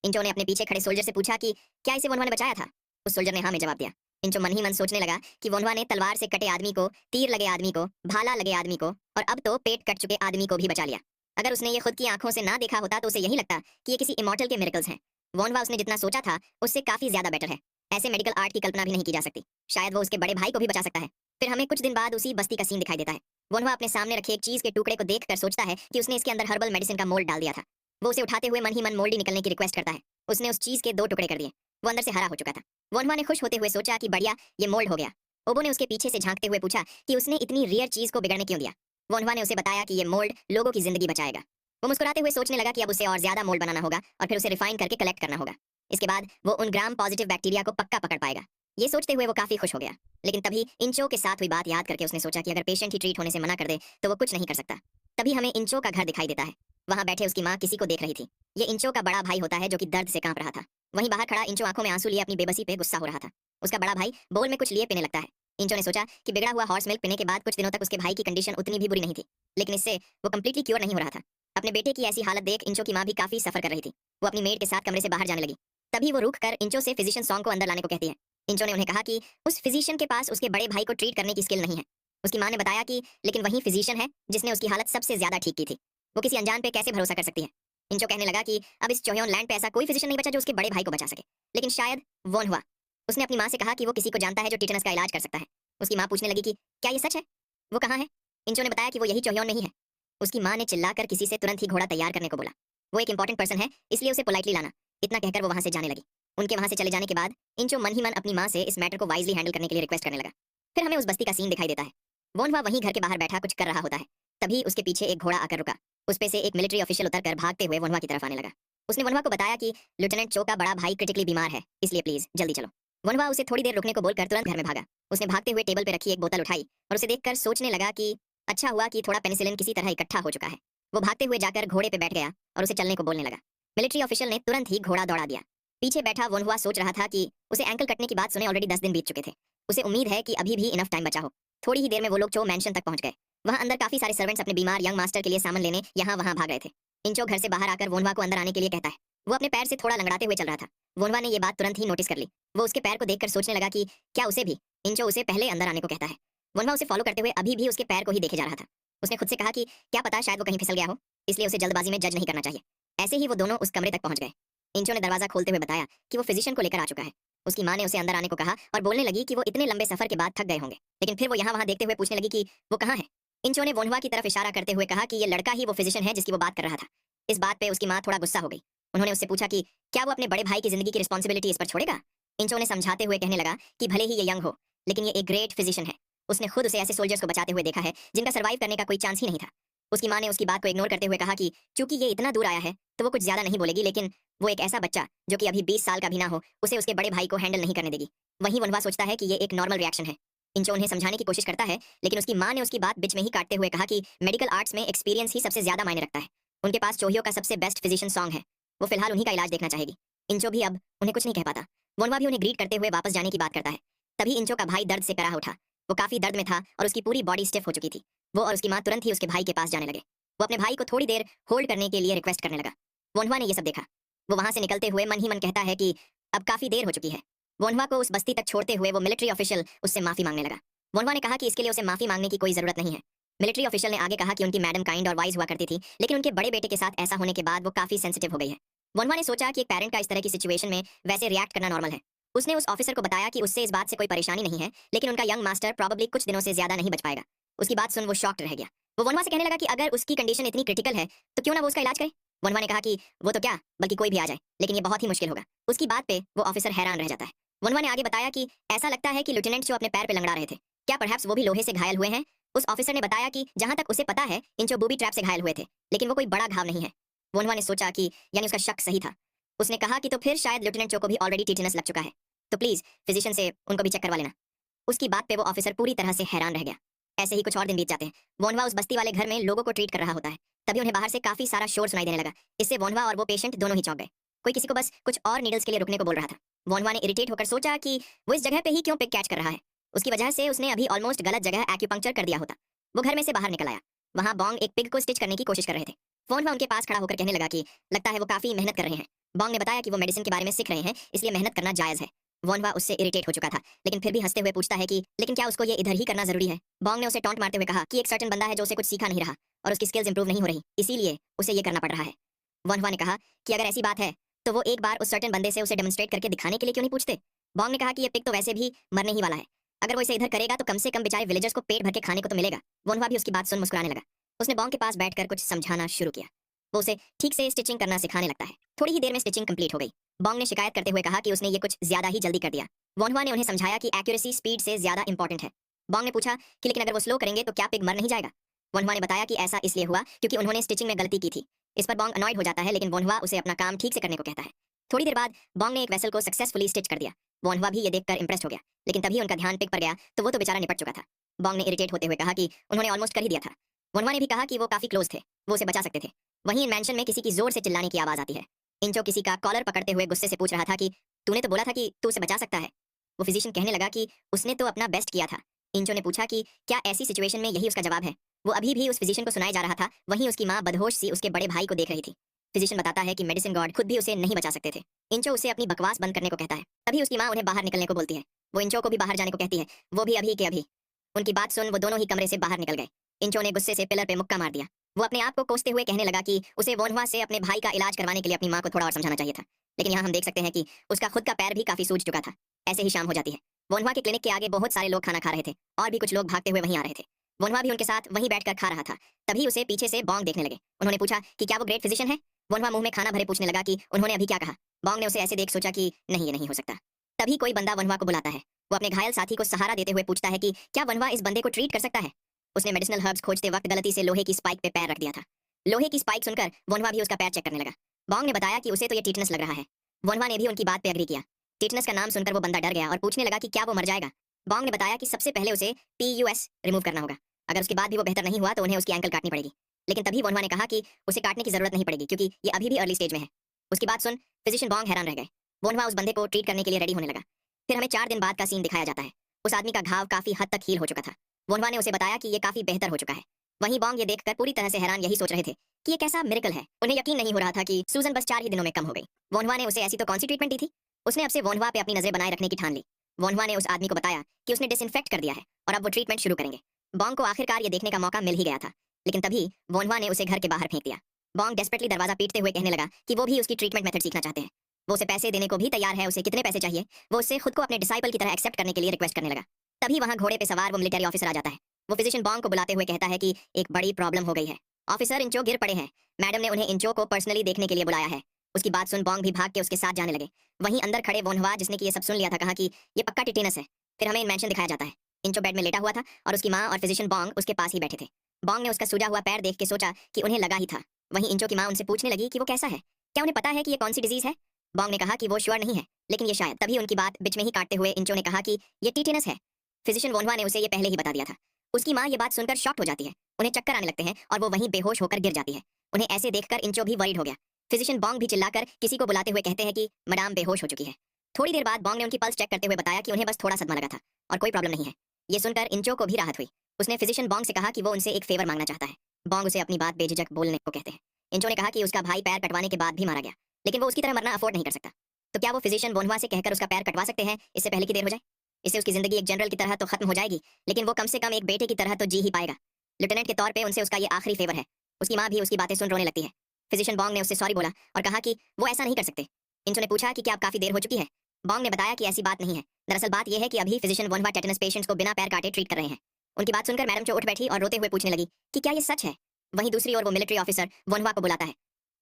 इंचो ने अपने पीछे खड़े सोल्जर से पूछा कि क्या इसे वोनवा ने बचाया था। उस सोल्जर ने हाँ में जवाब दिया। इंचो मन ही मन सोचने लगा कि वोनवा ने तलवार से कटे आदमी को, तीर लगे आदमी को, भाला लगे आदमी को और अब तो पेट कट चुके आदमी को भी बचा लिया। अगर उसने ये खुद की आंखों से ना देखा होता तो उसे यही लगता कि ये किसी इमॉर्टल के मिरेकल्स हैं। वोनवा उसने जितना सोचा था उससे काफी ज्यादा बेटर है। ऐसे मेडिकल आर्ट की कल्पना भी नहीं की जा सकती। शायद वो उसके बड़े भाई को भी बचा सकता है। फिर हमें कुछ दिन बाद उसी बस्ती का सीन दिखाई देता है। वोनवा अपने सामने रखे एक चीज के टुकड़े को देखकर सोचता है कि उसने इसके अंदर हर्बल मेडिसिन का मोल्ड डाल दिया था। वो उसे उठाते हुए मन ही मन मोल्डी निकलने की रिक्वेस्ट करता है। उसने उस चीज के 2 टुकड़े कर दिए। वो अंदर से हरा हो चुका था। वोनवा ने खुश होते हुए सोचा कि बढ़िया, ये मोल्ड हो गया। ओबो ने उसके पीछे से झांकते हुए पूछा कि उसने इतनी रेयर चीज को बिगड़ने क्यों दिया। वोनवा ने उसे बताया कि ये मोल्ड लोगों की जिंदगी बचाएगा। वो मुस्कुराते हुए सोचने लगा कि अब उसे और ज्यादा मोल्ड बनाना होगा और फिर उसे रिफाइन करके कलेक्ट करना होगा। इसके बाद वो उन ग्राम पॉजिटिव बैक्टीरिया को पक्का पकड़ पाएगा। ये सोचते हुए वो काफी खुश हो गया। लेकिन तभी इंचो के साथ हुई बात याद करके उसने सोचा कि अगर पेशेंट ही ट्रीट होने से मना कर दे तो वो कुछ नहीं कर सकता। तभी हमें इंचो का घर दिखाई देता है। वहां बैठे उसकी माँ किसी को देख रही थी। ये इंचो का बड़ा भाई होता है जो कि दर्द से कांप रहा था। वहीं बाहर खड़ा इंचो आंखों में आंसू लिए अपनी बेबसी पे गुस्सा हो रहा था। उसका बड़ा भाई बोल में कुछ लिए पीने लगता है। इंचो ने सोचा कि बिगड़ा हुआ हॉर्स मिल्क पीने के बाद कुछ दिनों तक उसके भाई की कंडीशन उतनी भी बुरी नहीं थी, लेकिन इससे वो कंप्लीटली क्योर नहीं हो रहा था। अपने बेटे की ऐसी हालत देख इंचो की माँ भी काफी सफर कर रही थी। वो अपनी मेड के साथ कमरे से बाहर जाने लगी। तभी वो रुक कर इंचो से फिजिशियन सॉन्ग को अंदर लाने को कहती है। इंचो ने उन्हें कहा कि उस फिजिशियन के पास उसके बड़े भाई को ट्रीट करने की स्किल नहीं है। उसकी माँ ने बताया कि लेकिन वही फिजिशियन है जिसने उसकी हालत सबसे ज्यादा ठीक की थी। वो किसी अनजान पे कैसे भरोसा कर सकती है। इंचो कहने लगा कि अब इस चोयोन लैंड पे ऐसा कोई फिजिशियन नहीं बचा जो उसके बड़े भाई को बचा सके, लेकिन शायद वोन हुआ। उसने अपनी माँ से कहा कि वो किसी को जानता है जो टिटेनस का इलाज कर सकता है। उसकी माँ पूछने लगी कि क्या ये सच है, वो कहाँ है। इंचो ने बताया कि वो यही चोयोन नहीं है। उसकी माँ ने चिल्लाकर किसी से तुरंत ही घोड़ा तैयार करने को बोला। वो एक इंपॉर्टेंट पर्सन है, इसलिए उसे पोलाइटली लाना। इतना कहकर वो वहां से जाने लगी। उनके वहां से चले जाने के बाद इंचो मन ही मन अपनी माँ से इस मैटर को वाइजली हैंडल करने के लिए रिक्वेस्ट करने लगा। फिर हमें उस बस्ती का सीन दिखाई देता है। वोनवा वहीं घर के बाहर बैठा कुछ कर रहा होता है। तभी उसके पीछे एक घोड़ा आकर रुका। उस पे से एक मिलिट्री ऑफिशियल उतरकर भागते हुए वनवा की तरफ आने लगा। उसने वनवा को बताया कि लेफ्टिनेंट चो का बड़ा भाई क्रिटिकली बीमार है, इसलिए प्लीज जल्दी चलो। वनवा उसे थोड़ी देर रुकने को बोलकर तुरंत घर में भागा। उसने भागते हुए टेबल पे रखी एक बोतल उठाई और उसे देखकर सोचने लगा कि अच्छा हुआ कि थोड़ा पेनिसिलिन किसी तरह इकट्ठा हो चुका है। वो भागते हुए जाकर घोड़े पे बैठ गया और उसे चलने को बोलने लगा। मिलिट्री ऑफिशियल ने तुरंत ही घोड़ा दौड़ा दिया। पीछे बैठा वनवा सोच रहा था कि उसे एंकल कटने की बात सुने ऑलरेडी 10 दिन बीत चुके थे। उसे उम्मीद है कि अभी भी इनफ टाइम बचा हो। थोड़ी ही देर में वो लोग चो मैंशन तक पहुंच गए। वहां अंदर काफी सारे सर्वेंट्स अपने बीमार यंग मास्टर के लिए सामान लेने यहाँ वहां भाग रहे थे। इंचो घर से बाहर आकर वोनवा को अंदर आने के लिए कहता है। वो अपने पैर से थोड़ा लंगड़ाते हुए चल रहा था। वोनवा ने ये बात तुरंत ही नोटिस कर ली। वो उसके पैर को देखकर सोचने लगा कि क्या उसे भी इंचो उसे पहले अंदर आने को कहता है। वोनवा उसे फॉलो करते हुए अभी भी उसके पैर को ही देखे जा रहा था। उसने खुद से कहा कि क्या पता शायद वो कहीं फिसल गया हो, इसलिए उसे जल्दबाजी में जज नहीं करना चाहिए। ऐसे ही वो दोनों उस कमरे तक पहुंच गए। इंचो ने दरवाजा खोलते हुए बताया कि वो फिजिशियन को लेकर आ चुका है। उसकी माँ ने उसे अंदर आने को कहा और बोलने लगी कि वो इतने लंबे सफर के बाद थक गए होंगे, लेकिन फिर वो यहाँ वहाँ देखते हुए पूछने लगी कि वो कहाँ है। इंचो ने वोनवा की तरफ इशारा करते हुए कहा कि ये लड़का ही वो फिजिशियन है जिसकी वो बात कर रहा था। इस बात पे उसकी माँ थोड़ा गुस्सा हो गई। उन्होंने उससे पूछा कि क्या वो अपने बड़े भाई की जिंदगी की रिस्पॉन्सिबिलिटी इस पर छोड़ेगा। इंचो ने समझाते हुए कहने लगा कि भले ही ये यंग हो, लेकिन ये एक ग्रेट फिजिशियन है। उसने खुद उसे ऐसे सोल्जर्स को बचाते हुए देखा है जिनका सर्वाइव करने का कोई चांस ही नहीं था। उसकी माँ ने उसकी बात को इग्नोर करते हुए कहा कि चूंकि ये इतना दूर आया है तो वो कुछ ज्यादा नहीं बोलेगी, लेकिन वो एक ऐसा बच्चा जो कि अभी 20 साल का भी ना हो उसे उसके बड़े भाई को हैंडल नहीं करने देगी। वहीं वनवा सोचता है कि ये एक नॉर्मल रिएक्शन है। इंचो उन्हें समझाने की कोशिश करता है, लेकिन उसकी माँ ने उसकी बात बीच में ही काटते हुए कहा कि मेडिकल आर्ट्स में एक्सपीरियंस ही सबसे ज्यादा मायने रखता है। उनके पास चोहियो का सबसे बेस्ट फिजिशियन सॉन्ग है। वो फिलहाल उन्हीं का इलाज देखना चाहेगी। इंचो भी अब उन्हें कुछ नहीं कह पाता। वनवा भी उन्हें ग्रीट करते हुए वापस जाने की बात करता है। तभी इंचो का भाई दर्द से कराह उठा। वो काफी दर्द में था और उसकी पूरी बॉडी स्टिफ हो चुकी थी। वो और उसकी माँ तुरंत ही उसके भाई के पास जाने लगे। वो अपने भाई को थोड़ी देर होल्ड करने के लिए रिक्वेस्ट करने लगा। वोनवा ने ये सब देखा। वो वहां से निकलते हुए मन ही मन कहता है कि अब काफी देर हो चुकी है। वोनवा को उस बस्ती तक छोड़ते हुए वो मिलिट्री ऑफिशियल उससे माफी मांगने लगा। वोनवा ने कहा कि इसके लिए उसे माफी मांगने की कोई जरूरत नहीं है। मिलिट्री ऑफिशियल ने आगे कहा कि उनकी मैडम काइंड और वाइज हुआ करती थी, लेकिन उनके बड़े बेटे के साथ ऐसा होने के बाद वो काफी सेंसिटिव हो गई है। वोनवा ने सोचा कि एक पेरेंट का इस तरह की सिचुएशन में वैसे रिएक्ट करना नॉर्मल है। उसने उस ऑफिसर को बताया कि उससे इस बात से कोई परेशानी नहीं है, लेकिन उनका यंग मास्टर प्रॉब्ली कुछ दिनों से ज्यादा नहीं बच पाएगा। उसकी बात सुन वो शॉक्ड रह गया। वो वनवा से कहने लगा कि अगर उसकी कंडीशन इतनी क्रिटिकल है तो क्यों ना वो उसका इलाज करे। वनवा ने कहा कि वो तो क्या, बल्कि कोई भी आ जाए, लेकिन ये बहुत ही मुश्किल होगा। उसकी बात पे वो ऑफिसर हैरान रह जाता है। वनवा ने आगे बताया कि ऐसा लगता है कि लेफ्टिनेंट जो अपने पैर पे लंगड़ा रहे थे, क्या परहैप्स वो भी लोहे से घायल हुए हैं। उस ऑफिसर ने बताया कि जहां तक उसे पता है इंचो बूबी ट्रैप से घायल हुए थे, लेकिन वो कोई बड़ा घाव नहीं है। वनवा ने सोचा कि यानी उसका शक सही था। उसने कहा कि तो फिर शायद लेफ्टिनेंट चो को भी ऑलरेडी टिटेनस लग चुका है, तो प्लीज फिजिशियन से उनको भी चेक करवा लेना। उसकी बात पे वो ऑफिसर पूरी तरह से हैरान रह गया। ऐसे ही कुछ और दिन बीत जाते हैं। वोनवा उस बस्ती वाले घर में लोगों को ट्रीट कर रहा होता है। तभी उन्हें बाहर से काफी सारा शोर सुनाई देने लगा। इससे वोनवा और वो पेशेंट दोनों ही चौंक गए। कोई किसी को बस कुछ और नीडल्स के लिए रुकने को बोल रहा था। वोनवा ने इरिटेट होकर सोचा कि वो इस जगह पे ही क्यों पिक कैच कर रहा है। उसकी वजह से उसने अभी ऑलमोस्ट गलत जगह एक्यूपंक्चर कर दिया होता। वो घर में से बाहर निकल आया। वहां बॉन्ग एक पिग को स्टिच करने की कोशिश कर रहे थे। वोनवा उनके पास खड़ा होकर कहने लगा कि लगता है वो काफी मेहनत कर रहे हैं। बॉन्ग ने बताया कि वो मेडिसिन के बारे में सीख रहे हैं, इसलिए मेहनत करना जायज है। वोनवा उससे इरिटेट हो चुका था, लेकिन फिर भी हंसते हुए पूछता है कि लेकिन क्या उसको ये इधर ही करना जरूरी है। बॉन्ग ने उसे टॉन्ट मारते हुए कहा कि एक सर्टेन बंदा है जो उसे कुछ सीखा नहीं रहा और उसकी स्किल्स इंप्रूव नहीं हो रही, इसीलिए उसे ये करना पड़ रहा है। वोनवा ने कहा कि अगर ऐसी बात है तो वो एक बार उस सर्टेन बंदे से उसे डेमोन्स्ट्रेट करके दिखाने के लिए क्यों नहीं पूछते। बॉन्ग ने कहा कि ये पिग तो वैसे भी मरने ही वाला है, अगर वो इसे इधर करेगा तो कम से कम बेचारे विलेजर्स को पेट भर के खाने को तो मिलेगा। वोनवा भी उसकी बात सुन मुस्कुराने लगा। उसने बॉन्ग के पास बैठकर कुछ समझाना शुरू किया। वो उसे ठीक से स्टिचिंग करना सिखाने लगता है। थोड़ी ही देर में स्टिचिंग कंप्लीट हो गई। बॉन्ग ने शिकायत करते हुए कहा कि उसने ये कुछ ज्यादा ही जल्दी कर दिया। वोनहुआ ने उन्हें समझाया कि एक्यूरेसी स्पीड से ज्यादा इंपॉर्टेंट है। बॉन्ग ने पूछा कि लेकिन अगर वो स्लो करेंगे तो क्या पिग मर नहीं जाएगा? वोनहुआ ने बताया कि ऐसा इसलिए हुआ क्योंकि उन्होंने स्टिचिंग में गलती की थी। इस पर बॉन्ग अनॉयड हो जाता है, लेकिन वोनहुआ उसे अपना काम ठीक से करने को कहता है। थोड़ी देर बाद बॉन्ग ने एक वेसल को सक्सेसफुली स्टिच कर दिया। वोनहुआ भी ये देखकर इंप्रेस्ड हो गया, लेकिन तभी उनका ध्यान पिग पर गया तो वो तो बेचारा निपट चुका था। बॉन्ग ने इरिटेट होते हुए कहा कि उन्होंने ऑलमोस्ट कर ही दिया था। वोनहुआ ने भी कहा कि वो काफी क्लोज थे, वो उसे बचा सकते थे। वहीं मैंशन में किसी की जोर से चिल्लाने की आवाज आती है। इंचो किसी का कॉलर पकड़ते हुए गुस्से से पूछ रहा था कि तूने तो बोला था कि तू उसे बचा सकता है। वो फिजिशियन कहने लगा कि उसने तो अपना बेस्ट किया था। इंचो ने पूछा कि क्या ऐसी सिचुएशन में यही उसका जवाब है? वो अभी भी उस फिजिशियन को सुनाया जा रहा था। वहीं उसकी माँ बदहोश सी उसके बड़े भाई को देख रही थी। फिजिशियन बताता है कि मेडिसिन गॉड खुद भी उसे नहीं बचा सकते थे। इंचो उसे अपनी बकवास बंद करने को कहता है। तभी उसकी माँ उन्हें बाहर निकलने को बोलती है। वो इंचो को भी बाहर जाने को कहती है, वो भी अभी के अभी। उनकी बात सुन वो दोनों ही कमरे से बाहर निकल गए। इंचो ने गुस्से से पिलर पे मुक्का मार दिया। वो अपने आप को कोसते हुए कहने लगा कि उसे वोनहुआ से अपने भाई का इलाज करवाने के लिए अपनी माँ को थोड़ा और समझाना चाहिए था। लेकिन यहाँ हम देख सकते हैं कि उसका खुद का पैर भी काफी सूज चुका था। ऐसे ही शाम हो जाती है। वोनहुआ के क्लिनिक के आगे बहुत सारे लोग खाना खा रहे थे और भी कुछ लोग भागते हुए वहीं आ रहे थे। वोनहुआ भी उनके साथ वहीं बैठकर खा रहा था। तभी उसे पीछे से बॉन्ग देखने लगे। उन्होंने पूछा कि क्या वो ग्रेट फिजिशियन है? वोनहुआ मुंह में खाना भरे पूछने लगा कि उन्होंने अभी क्या कहा। बॉन्ग ने उसे ऐसे देख सोचा कि नहीं, ये नहीं हो सकता। तभी कोई बंदा वोनहुआ को बुलाता है। वो अपने घायल साथी को सहारा देते हुए पूछता है कि क्या वोनहुआ इस बंदे को ट्रीट कर सकता है? उसने मेडिसिनल हर्ब्स खोजते वक्त गलती से लोहे की स्पाइक पे पैर रख दिया था। लोहे की स्पाइक सुनकर वोनहुआ भी उसका पैर चेक करने लगा। बॉन्ग ने बताया कि उसे तो ये टीटनस लग रहा है। वोनहुआ ने भी उनकी बात पे एग्री किया। टीटनस का नाम सुनकर वो बंदा डर गया और पूछने लगा कि क्या वो मर जाएगा। बॉन्ग ने बताया कि सबसे पहले उसे PUS रिमूव करना होगा। अगर उसके बाद भी वो बेहतर नहीं हुआ तो उन्हें उसकी एंकल काटनी पड़ेगी। लेकिन तभी वोनहुआ ने कहा कि उसे काटने की जरूरत नहीं पड़ेगी क्योंकि ये अभी भी अर्ली स्टेज में है। उसकी बात सुन फिजिशियन बॉन्ग हैरान रह गए। वोनहुआ उस बंदे को ट्रीट करने के लिए रेडी होने लगा। फिर हमें 4 दिन बाद का सीन दिखाया जाता है। उस आदमी का घाव काफी हद तक हील हो चुका था। वोनहुआ ने उसे बताया कि ये काफी बेहतर हो चुका है। वहीं बॉन्ग ये देखकर पूरी तरह से हैरान यही सोच रहे थे कि ये कैसा मिरेकल है। उन्हें यकीन नहीं हो रहा था कि सूजन बस 4 ही दिनों में कम हो गई। वोनहुआ ने उसे ऐसी तो कौन सी ट्रीटमेंट दी थी? उसने अब से वोनहुआ पे अपनी नजरें बनाए रखने की ठान ली। वोनहुआ ने उस आदमी को बताया कि उसने डिसइंफेक्ट कर दिया है और अब वो ट्रीटमेंट शुरू करेंगे। बॉन्ग को आखिरकार ये देखने का मौका मिल ही गया था, लेकिन तभी वोनहुआ ने उसे घर के बाहर फेंक दिया। बॉन्ग डेस्परेटली दरवाजा पीटते हुए कहने लगा कि वो भी उसकी ट्रीटमेंट मेथड सीखना चाहते हैं। वो उसे पैसे देने को भी तैयार है। उसे कितने पैसे चाहिए? वो उससे खुद को अपने डिसाइपल की तरह एक्सेप्ट करने के लिए रिक्वेस्ट करने लगा। तभी वहां घोड़े पे सवार वो मिलिट्री ऑफिसर आ जाता है। वो फिजिशियन बॉन्ग को बुलाते हुए कहता है कि एक बड़ी प्रॉब्लम हो गई है। ऑफिसर, इंचो गिर पड़े हैं। मैडम ने उन्हें इंचो को पर्सनली देखने के लिए बुलाया है। उसकी बात सुन बॉन्ग भी भाग के उसके साथ जाने लगे। वहीं अंदर खड़े वोनहुआ, जिसने कि ये सब सुन लिया था, कहा कि ये पक्का टिटेनस है। फिर हमें इन्वेंशन दिखाया जाता है। इंचो बेड में लेटा हुआ था और उसकी माँ और फिजिशियन बॉन्ग उसके पास ही बैठे थे। बॉन्ग ने उसका सूजा हुआ पैर देख के सोचा कि उन्हें लगा ही था। वहीं इंचो की माँ उनसे पूछने लगी कि वो कैसा है, क्या उन्हें पता है कि ये कौन सी डिजीज है? बॉन्ग ने कहा कि वो श्योर नहीं है, लेकिन ये शायद। तभी उनकी बात बीच में ही काटते हुए इंचो ने कहा कि ये टिटेनस है। फिजिशियन वोनहुआ ने उसे ये पहले ही बता दिया था। उसकी माँ ये बात सुनकर शॉक्ड हो जाती है। उन्हें चक्कर आने लगते हैं और वो वहीं बेहोश होकर गिर जाती है। उन्हें ऐसे देखकर इंचो भी वरीड हो गया। फिजिशियन बॉन्ग भी चिल्लाकर किसी को बुलाते हुए कहते हैं कि मैडम बेहोश हो चुकी है। थोड़ी देर बाद बॉन्ग ने उनकी पल्स चेक करते हुए बताया कि उन्हें बस थोड़ा सदमा लगा था और कोई प्रॉब्लम नहीं है। ये सुनकर इंचो को भी राहत हुई। उसने फिजिशियन बॉन्ग से कहा कि वो उनसे एक फेवर मांगना चाहता है। बॉन्ग उसे अपनी बात बेझिझक बोलने को कहते हैं। इंचो ने कहा कि उसका भाई पैर कटवाने के बाद भी मारा गया, लेकिन वो उसकी तरह मरना अफोर्ड नहीं कर सकता। तो क्या वो फिजिशियन वोनहुआ से कहकर उसका पैर कटवा सकते हैं इससे पहले की देर हो जाए? इससे उसकी जिंदगी एक जनरल की तरह तो खत्म हो जाएगी, लेकिन वो कम से कम एक बेटे की तरह तो जी ही पाएगा। लेफ्टिनेंट के तौर पे उनसे उसका ये आखिरी फेवर है। उसकी माँ भी उसकी बातें सुन रोने लगती है। फिजिशियन बॉन्ग ने उससे सॉरी बोला और कहा कि वो ऐसा नहीं कर सकते। इंचो ने पूछा कि क्या अब काफी देर हो चुकी है? बॉन्ग ने बताया कि ऐसी बात नहीं है। दरअसल बात यह है कि अभी फिजिशियन वोनहुआ टेटनस पेशेंट्स को बिना पैर काटे ट्रीट कर रहे हैं। उनकी बात सुनकर मैडम चो उठ बैठी और रोते हुए पूछने लगी कि क्या ये सच है? वहीं दूसरी ओर वो मिलिट्री ऑफिसर वोनहुआ को बुलाता है।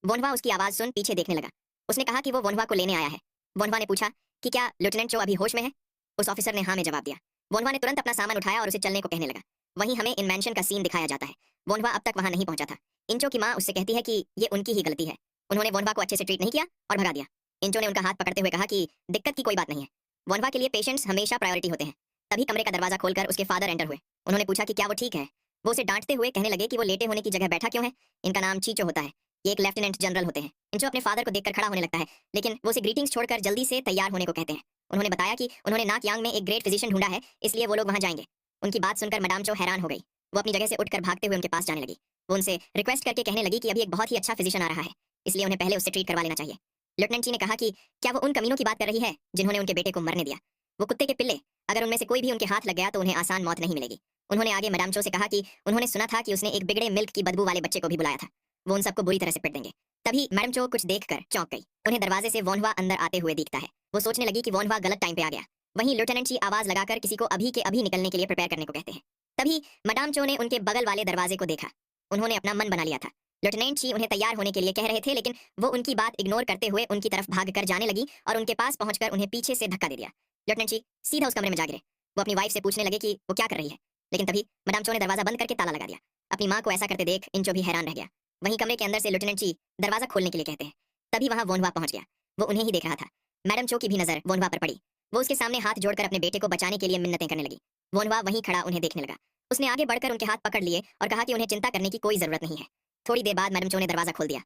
वोनहुआ उसकी आवाज सुन पीछे देखने लगा। उसने कहा कि वो वोनहुआ को लेने आया है। वोनहुआ ने पूछा कि क्या लेफ्टिनेंट चो अभी होश में है? उस ऑफिसर ने हाँ में जवाब दिया। वोनहुआ ने तुरंत अपना सामान उठाया और उसे चलने को कहने लगा। वहीं हमें इन मैंशन का सीन दिखाया जाता है। वोनहुआ अब तक वहां नहीं पहुंचा था। इंचो की माँ उससे कहती है कि ये उनकी ही गलती है। उन्होंने वोनहुआ को अच्छे से ट्रीट नहीं किया और भगा दिया। इंचो ने उनका हाथ पकड़ते हुए कहा कि दिक्कत की कोई बात नहीं है। वोनहुआ के लिए पेशेंट्स हमेशा प्रायोरिटी होते हैं। तभी कमरे का दरवाजा खोलकर उसके फादर एंटर हुए। उन्होंने पूछा कि क्या वो ठीक है? वो उसे डांटते हुए कहने लगे कि वो लेटे होने की जगह बैठा क्यों है? इनका नाम चीचो होता है। ये एक लेफ्टिनेंट जनरल होते हैं। इंचो अपने फादर को देखकर खड़ा होने लगता है, लेकिन वो उसे ग्रीटिंग्स छोड़कर जल्दी से तैयार होने को कहते हैं। उन्होंने बताया कि उन्होंने नाक यांग में एक ग्रेट फिजिशियन ढूंढा है, इसलिए वो लोग वहां जाएंगे। उनकी बात सुनकर मैडम चो हैरान हो गई। वो अपनी जगह से उठकर भागते हुए उनके पास जाने लगी। वो उनसे रिक्वेस्ट करके कहने लगी कि अभी एक बहुत ही अच्छा फिजिशियन आ रहा है, इसलिए उन्हें पहले उससे ट्रीट करवा लेना चाहिए। लेफ्टिनेंट जी ने कहा कि क्या वो उन कमीनों की बात कर रही है जिन्होंने उनके बेटे को मरने दिया? वो कुत्ते के पिल्ले, अगर उनमें से कोई भी उनके हाथ लग गया तो उन्हें आसान मौत नहीं मिलेगी। उन्होंने आगे मैडम चो से कहा कि उन्होंने सुना था कि उसने एक बिगड़े मिल्क की बदबू वाले बच्चे को भी बुलाया था। वो उन सबको बुरी तरह से पिट देंगे। तभी मैडम चो कुछ देखकर चौंक गई। उन्हें दरवाजे से वोनहुआ अंदर आते हुए दिखता है। वो सोचने लगी कि वोनहुआ गलत टाइम पे आ गया। वहीं लेफ्टिनेंट जी आवाज लगाकर किसी को अभी के अभी निकलने के लिए प्रिपेयर करने को कहते हैं। तभी मैडम चो ने उनके बगल वाले दरवाजे को देखा। उन्होंने अपना मन बना लिया था। लेफ्टिनेंट जी उन्हें तैयार होने के लिए कह रहे थे, लेकिन वो उनकी बात इग्नोर करते हुए उनकी तरफ भागकर जाने लगी और उनके पास पहुंचकर उन्हें पीछे से धक्का दे दिया। लेफ्टिनेंट ची सीधा उस कमरे में जा गिरे। वो अपनी वाइफ से पूछने लगे कि वो क्या कर रही है, लेकिन तभी मदाम चो ने दरवाजा बंद करके ताला लगा दिया। अपनी माँ को ऐसा करते देख इंचो भी हैरान रह गया। वहीं कमरे के अंदर से लेफ्टिनेंट ची दरवाजा खोलने के लिए कहते हैं। तभी वहां वोनवा पहुंच गया। वो उन्हें ही देख रहा था। मैडम चो की भी नजर वोनवा पर पड़ी। वो उसके सामने हाथ जोड़कर अपने बेटे को बचाने के लिए मिन्नतें करने लगी। वोनवा वहीं खड़ा उन्हें देखने लगा। उसने आगे बढ़कर उनके हाथ पकड़ लिए और कहा कि उन्हें चिंता करने की कोई जरूरत नहीं है। थोड़ी देर बाद मैडम चो ने दरवाजा खोल दिया।